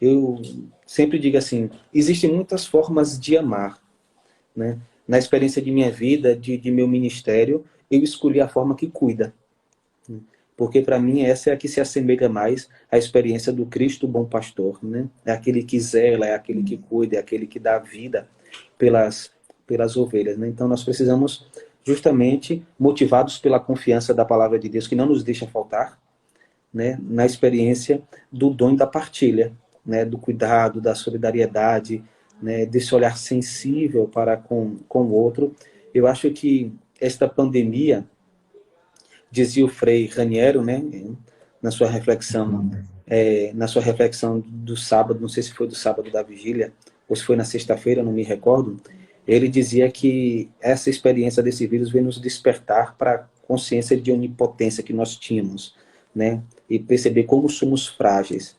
Eu sempre digo assim, existem muitas formas de amar. Né? Na experiência de minha vida, de meu ministério, eu escolhi a forma que cuida. Porque, para mim, essa é a que se assemelha mais à experiência do Cristo bom pastor. Né? É aquele que zela, é aquele que cuida, é aquele que dá vida pelas ovelhas. Né? Então, nós precisamos, justamente, motivados pela confiança da palavra de Deus, que não nos deixa faltar, né? Na experiência do dom da partilha, né? Do cuidado, da solidariedade, né? Desse olhar sensível para com o outro. Eu acho que esta pandemia, dizia o Frei Raniero, né, na sua reflexão do sábado, não sei se foi do sábado da vigília, ou se foi na sexta-feira, não me recordo, ele dizia que essa experiência desse vírus veio nos despertar para a consciência de onipotência que nós tínhamos, né, e perceber como somos frágeis.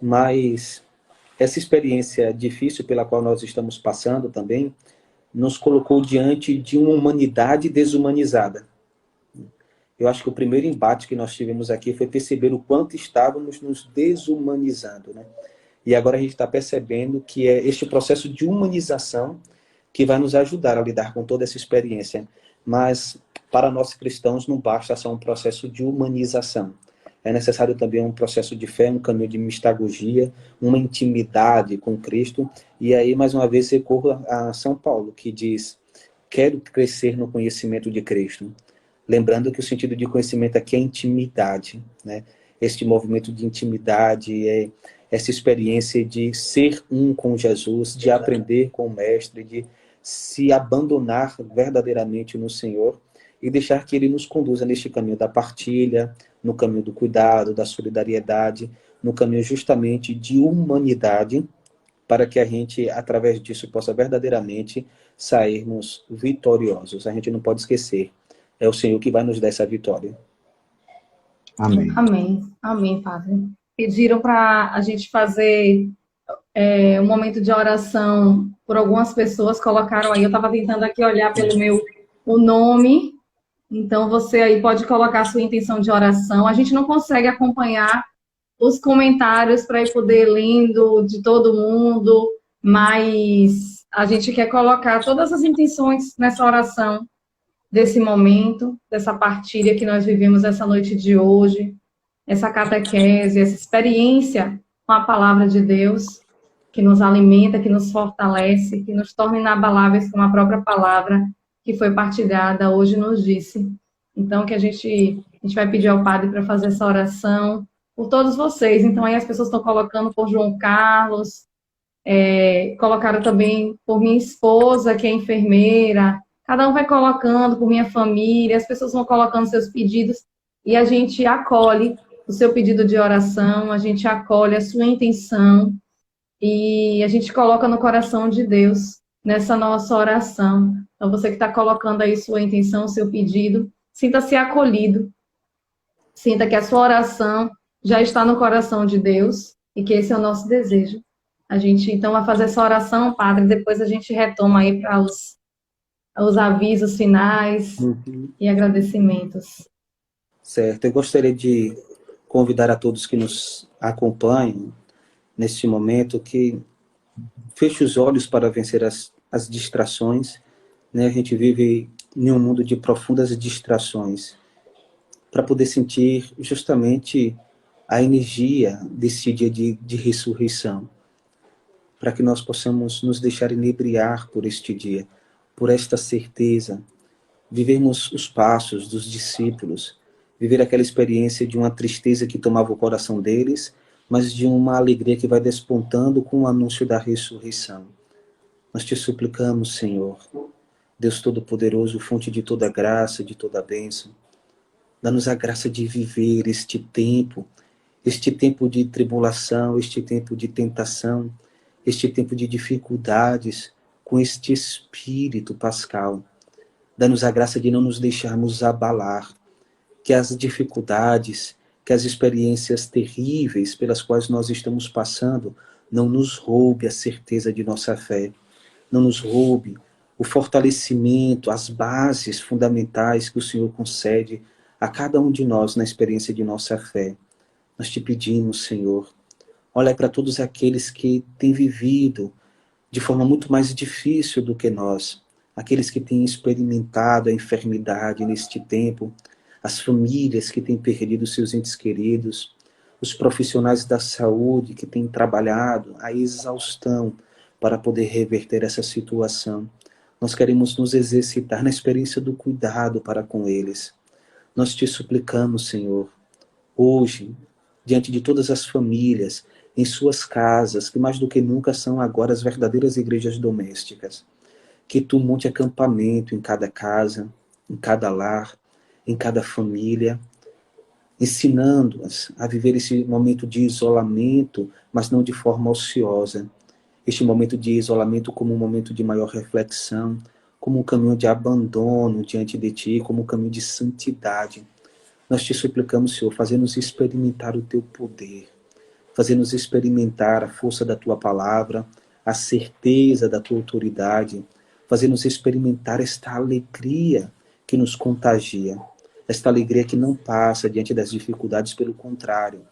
Mas essa experiência difícil pela qual nós estamos passando também, nos colocou diante de uma humanidade desumanizada. Eu acho que o primeiro embate que nós tivemos aqui foi perceber o quanto estávamos nos desumanizando. Né? E agora a gente está percebendo que é este processo de humanização que vai nos ajudar a lidar com toda essa experiência. Mas, para nós cristãos, não basta só um processo de humanização. É necessário também um processo de fé, um caminho de mistagogia, uma intimidade com Cristo. E aí, mais uma vez, recorro a São Paulo, que diz, quero crescer no conhecimento de Cristo. Lembrando que o sentido de conhecimento aqui é intimidade. Né? Este movimento de intimidade é essa experiência de ser um com Jesus, de aprender com o Mestre, de se abandonar verdadeiramente no Senhor e deixar que Ele nos conduza neste caminho da partilha, no caminho do cuidado, da solidariedade, no caminho justamente de humanidade, para que a gente, através disso, possa verdadeiramente sairmos vitoriosos. A gente não pode esquecer, é o Senhor que vai nos dar essa vitória. Amém. Amém. Amém, Padre. Pediram para a gente fazer um momento de oração por algumas pessoas, colocaram aí, eu estava tentando aqui olhar pelo o nome, então você aí pode colocar a sua intenção de oração. A gente não consegue acompanhar os comentários para ir poder lendo de todo mundo, mas a gente quer colocar todas as intenções nessa oração, desse momento, dessa partilha que nós vivemos essa noite de hoje, essa catequese, essa experiência com a palavra de Deus, que nos alimenta, que nos fortalece, que nos torna inabaláveis como a própria palavra que foi partilhada hoje nos disse. Então, que a gente vai pedir ao Padre para fazer essa oração por todos vocês. Então, aí as pessoas estão colocando por João Carlos, Colocaram também por minha esposa, que é enfermeira. Cada um vai colocando por minha família, as pessoas vão colocando seus pedidos e a gente acolhe o seu pedido de oração, a gente acolhe a sua intenção e a gente coloca no coração de Deus nessa nossa oração. Então, você que está colocando aí sua intenção, seu pedido, sinta-se acolhido, sinta que a sua oração já está no coração de Deus e que esse é o nosso desejo. A gente, então, vai fazer essa oração, Padre, depois a gente retoma aí para os avisos finais e agradecimentos. Certo. Eu gostaria de convidar a todos que nos acompanham neste momento que feche os olhos para vencer as distrações. Né? A gente vive em um mundo de profundas distrações para poder sentir justamente a energia desse dia de ressurreição, para que nós possamos nos deixar inebriar por este dia, por esta certeza, vivermos os passos dos discípulos, viver aquela experiência de uma tristeza que tomava o coração deles, mas de uma alegria que vai despontando com o anúncio da ressurreição. Nós te suplicamos, Senhor, Deus Todo-Poderoso, fonte de toda graça, de toda bênção, dá-nos a graça de viver este tempo de tribulação, este tempo de tentação, este tempo de dificuldades, com este espírito pascal. Dá-nos a graça de não nos deixarmos abalar, que as dificuldades, que as experiências terríveis pelas quais nós estamos passando não nos roube a certeza de nossa fé, não nos roube o fortalecimento, as bases fundamentais que o Senhor concede a cada um de nós na experiência de nossa fé. Nós te pedimos, Senhor, olha para todos aqueles que têm vivido de forma muito mais difícil do que nós, aqueles que têm experimentado a enfermidade neste tempo, as famílias que têm perdido seus entes queridos, os profissionais da saúde que têm trabalhado a exaustão para poder reverter essa situação. Nós queremos nos exercitar na experiência do cuidado para com eles. Nós te suplicamos, Senhor, hoje, diante de todas as famílias, em suas casas, que mais do que nunca são agora as verdadeiras igrejas domésticas, que tu monte acampamento em cada casa, em cada lar, em cada família, ensinando-as a viver esse momento de isolamento, mas não de forma ociosa. Este momento de isolamento como um momento de maior reflexão, como um caminho de abandono diante de ti, como um caminho de santidade. Nós te suplicamos, Senhor, fazer-nos experimentar o teu poder, fazer-nos experimentar a força da tua palavra, a certeza da tua autoridade, fazer-nos experimentar esta alegria que nos contagia, esta alegria que não passa diante das dificuldades, pelo contrário,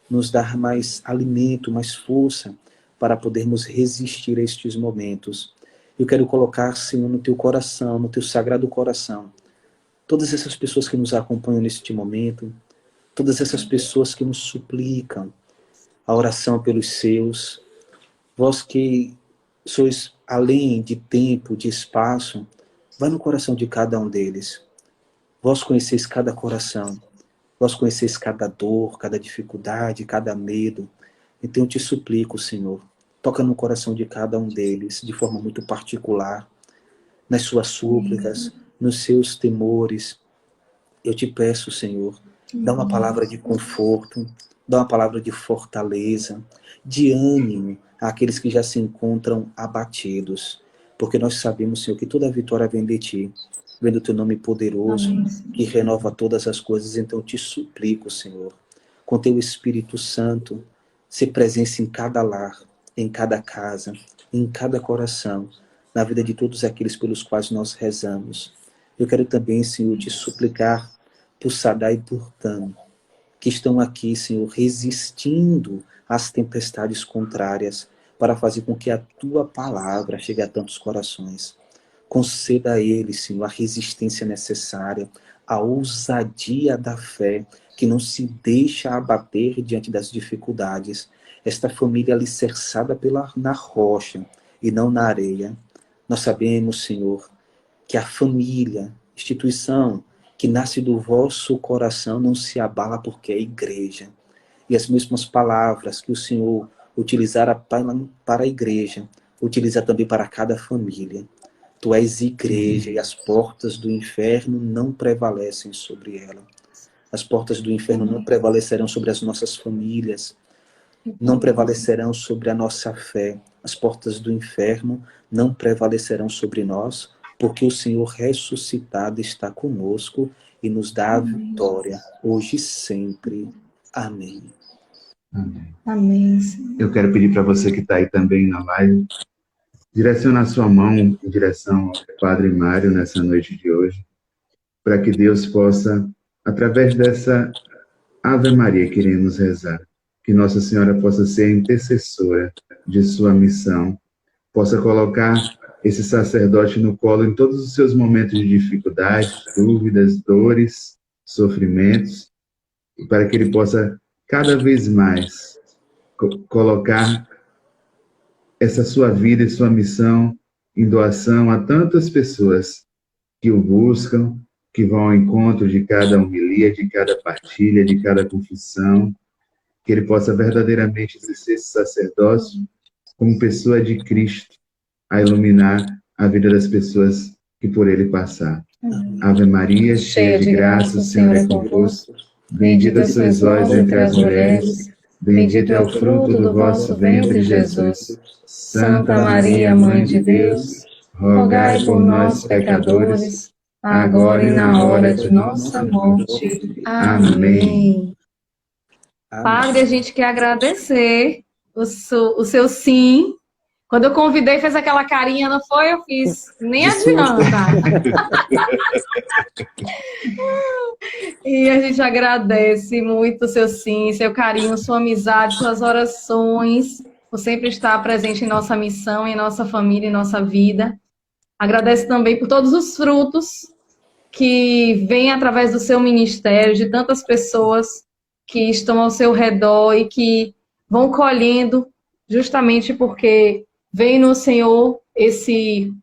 nos dá mais alimento, mais força para podermos resistir a estes momentos. Eu quero colocar, Senhor, no teu coração, no teu sagrado coração, todas essas pessoas que nos acompanham neste momento, todas essas pessoas que nos suplicam a oração pelos seus, vós que sois além de tempo, de espaço, vai no coração de cada um deles. Vós conheceis cada coração, vós conheceis cada dor, cada dificuldade, cada medo. Então eu te suplico, Senhor, toca no coração de cada um deles, de forma muito particular, nas suas súplicas, nos seus temores. Eu te peço, Senhor, dá uma palavra de conforto, dá uma palavra de fortaleza, de ânimo àqueles que já se encontram abatidos. Porque nós sabemos, Senhor, que toda a vitória vem de ti, vem do teu nome poderoso, que renova todas as coisas. Então eu te suplico, Senhor, com teu Espírito Santo, se presença em cada lar, em cada casa, em cada coração, na vida de todos aqueles pelos quais nós rezamos. Eu quero também, Senhor, te suplicar por Sadá e por Tami, que estão aqui, Senhor, resistindo às tempestades contrárias, para fazer com que a tua palavra chegue a tantos corações. Conceda a eles, Senhor, a resistência necessária, a ousadia da fé, que não se deixa abater diante das dificuldades. Esta família alicerçada na rocha e não na areia. Nós sabemos, Senhor, que a família, instituição que nasce do vosso coração, não se abala porque é igreja. E as mesmas palavras que o Senhor utilizar para a igreja, utilizar também para cada família. Tu és igreja e as portas do inferno não prevalecem sobre ela. As portas do inferno não prevalecerão sobre as nossas famílias, não prevalecerão sobre a nossa fé. As portas do inferno não prevalecerão sobre nós, porque o Senhor ressuscitado está conosco e nos dá a vitória, hoje e sempre. Amém. Amém. Amém. Eu quero pedir para você que está aí também na live, direcionar sua mão em direção ao Padre Mário nessa noite de hoje, para que Deus possa, através dessa Ave Maria que iremos rezar, que Nossa Senhora possa ser a intercessora de sua missão, possa colocar esse sacerdote no colo em todos os seus momentos de dificuldade, dúvidas, dores, sofrimentos, e para que ele possa cada vez mais colocar essa sua vida e sua missão em doação a tantas pessoas que o buscam, que vão ao encontro de cada homilia, de cada partilha, de cada confissão, que ele possa verdadeiramente exercer esse sacerdócio como pessoa de Cristo, a iluminar a vida das pessoas que por ele passar. Ave Maria, cheia de graça, o Senhor é convosco. Bendita sois vós entre as mulheres, bendito é o fruto do vosso ventre, Jesus. Santa Maria, Mãe de Deus, rogai por nós, pecadores, agora e na hora de nossa morte. Amém. Padre, a gente quer agradecer o seu sim. Quando eu convidei, fez aquela carinha, não foi? Eu fiz. Nem adianta. E a gente agradece muito o seu sim, seu carinho, sua amizade, suas orações, por sempre estar presente em nossa missão, em nossa família, em nossa vida. Agradece também por todos os frutos que vêm através do seu ministério, de tantas pessoas que estão ao seu redor e que vão colhendo justamente porque vem no Senhor esse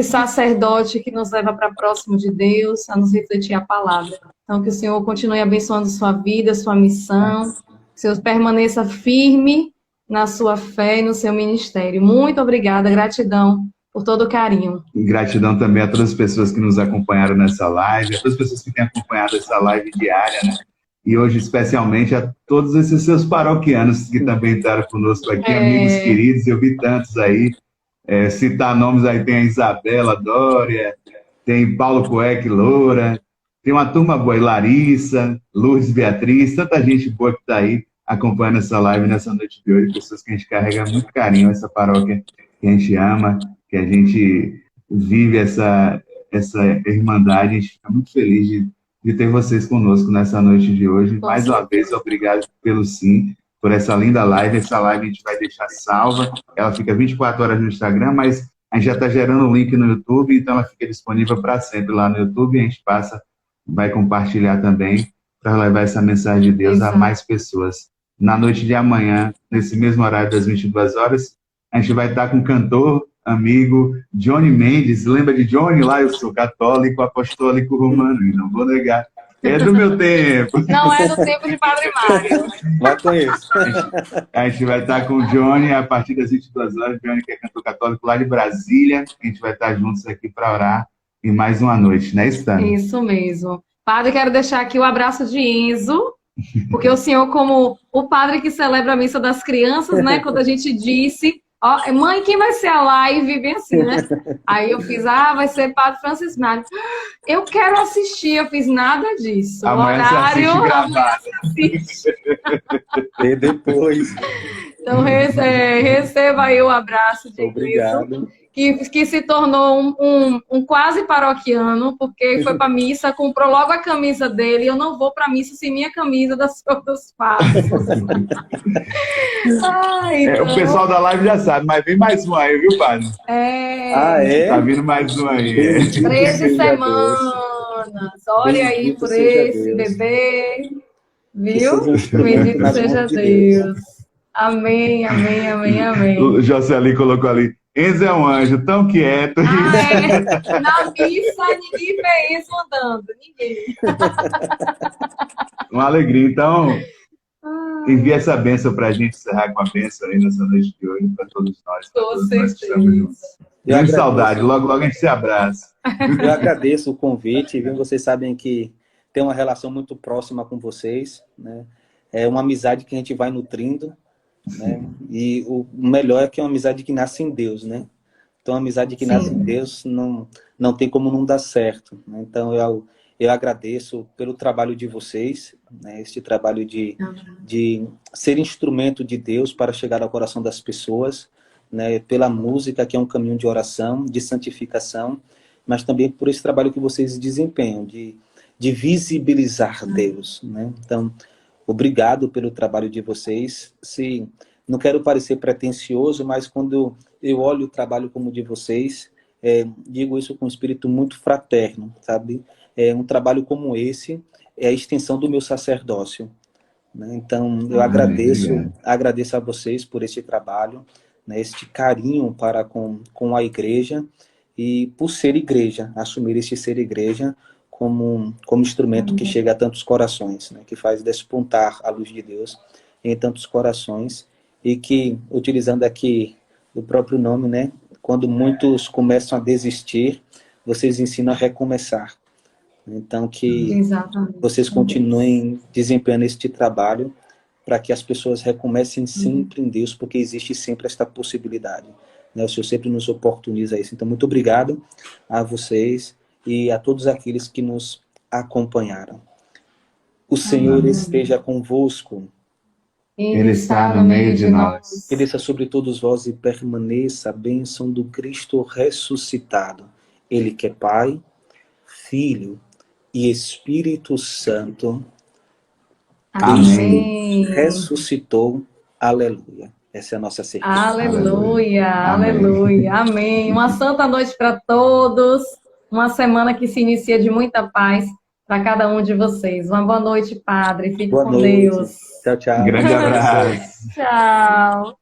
sacerdote que nos leva para próximo de Deus, a nos refletir a palavra. Então, que o Senhor continue abençoando sua vida, sua missão, que o Senhor permaneça firme na sua fé e no seu ministério. Muito obrigada, gratidão por todo o carinho. Gratidão também a todas as pessoas que nos acompanharam nessa live, a todas as pessoas que têm acompanhado essa live diária, né? E hoje, especialmente, a todos esses seus paroquianos que também estaram conosco aqui, amigos queridos, eu vi tantos aí. Citar nomes aí, tem a Isabela Dória, tem Paulo Cueque Loura, tem uma turma boa aí, Larissa, Lourdes Beatriz, tanta gente boa que está aí acompanhando essa live nessa noite de hoje, pessoas que a gente carrega muito carinho, essa paróquia que a gente ama, que a gente vive essa irmandade, a gente fica muito feliz de ter vocês conosco nessa noite de hoje. Mais uma vez, obrigado pelo sim, por essa linda live. Essa live a gente vai deixar salva, ela fica 24 horas no Instagram, mas a gente já está gerando um link no YouTube, então ela fica disponível para sempre lá no YouTube, e a gente vai compartilhar também, para levar essa mensagem de Deus a mais pessoas. Na noite de amanhã, nesse mesmo horário das 22 horas, a gente vai estar com o cantor, amigo Johnny Mendes. Lembra de Johnny? Lá eu sou católico, apostólico romano, e não vou negar. É do meu tempo. Não é do tempo de Padre Mário. Mas conheço. A gente vai estar com o Johnny a partir das 22 horas. Johnny, que é cantor católico lá de Brasília. A gente vai estar juntos aqui para orar em mais uma noite, né, Stani? Isso mesmo. Padre, quero deixar aqui o abraço de Enzo, porque o senhor, como o padre que celebra a missa das crianças, né, quando a gente disse... Ó, mãe, quem vai ser a live? Bem assim, né? Aí eu fiz, vai ser Padre Francisco Mário. Eu quero assistir, eu fiz nada disso. Amanhã horário, amanhã você assiste. E depois. Então, receba aí o abraço de Obrigado. Que se tornou um quase paroquiano, porque foi para missa, comprou logo a camisa dele. Eu não vou para missa sem minha camisa das outras Passos. Então... o pessoal da live já sabe, mas vem mais um aí, viu, padre? Tá vindo mais um aí. 13 semanas. Olha aí por esse bebê. Viu? Bendito seja Deus. Amém, amém, amém, amém. O Jocelyn colocou ali. Enzo é um anjo tão quieto. Na missa, ninguém vê isso andando. Ninguém. Uma alegria. Então, envia essa bênção para a gente encerrar com a bênção aí nessa noite de hoje, para todos nós. Com Nós que estamos certeza. juntos. Grande saudade, logo, logo a gente se abraça. Eu agradeço o convite, viu? Vocês sabem que tem uma relação muito próxima com vocês, né? É uma amizade que a gente vai nutrindo, né? E o melhor é que é uma amizade que nasce em Deus, né? Então, a amizade que nasce em Deus não tem como não dar certo, né? Então, eu agradeço pelo trabalho de vocês, né? Este trabalho de ser instrumento de Deus para chegar ao coração das pessoas, né? Pela música, que é um caminho de oração, de santificação, mas também por esse trabalho que vocês desempenham, de visibilizar Deus, né? Então, obrigado pelo trabalho de vocês. Não quero parecer pretensioso, mas quando eu olho o trabalho como o de vocês, digo isso com um espírito muito fraterno, sabe? Um trabalho como esse é a extensão do meu sacerdócio, né? Então, eu agradeço a vocês por este trabalho, né? Este carinho para com a igreja e por ser igreja, assumir este ser igreja como instrumento que chega a tantos corações, né? Que faz despontar a luz de Deus em tantos corações e que, utilizando aqui o próprio nome, né? Quando muitos começam a desistir, vocês ensinam a recomeçar. Então, que vocês continuem desempenhando este trabalho para que as pessoas recomecem sempre em Deus, porque existe sempre esta possibilidade, né? O Senhor sempre nos oportuniza isso. Então, muito obrigado a vocês e a todos aqueles que nos acompanharam. O Senhor esteja convosco. Ele está no meio de nós. Que desça sobre todos vós e permaneça a bênção do Cristo ressuscitado. Ele que é Pai, Filho e Espírito Santo. Amém. Ressuscitou. Aleluia. Essa é a nossa certeza. Aleluia, aleluia, amém. Uma santa noite para todos. Uma semana que se inicia de muita paz para cada um de vocês. Uma boa noite, Padre. Fique com Deus. Tchau, tchau. Grande abraço. Tchau.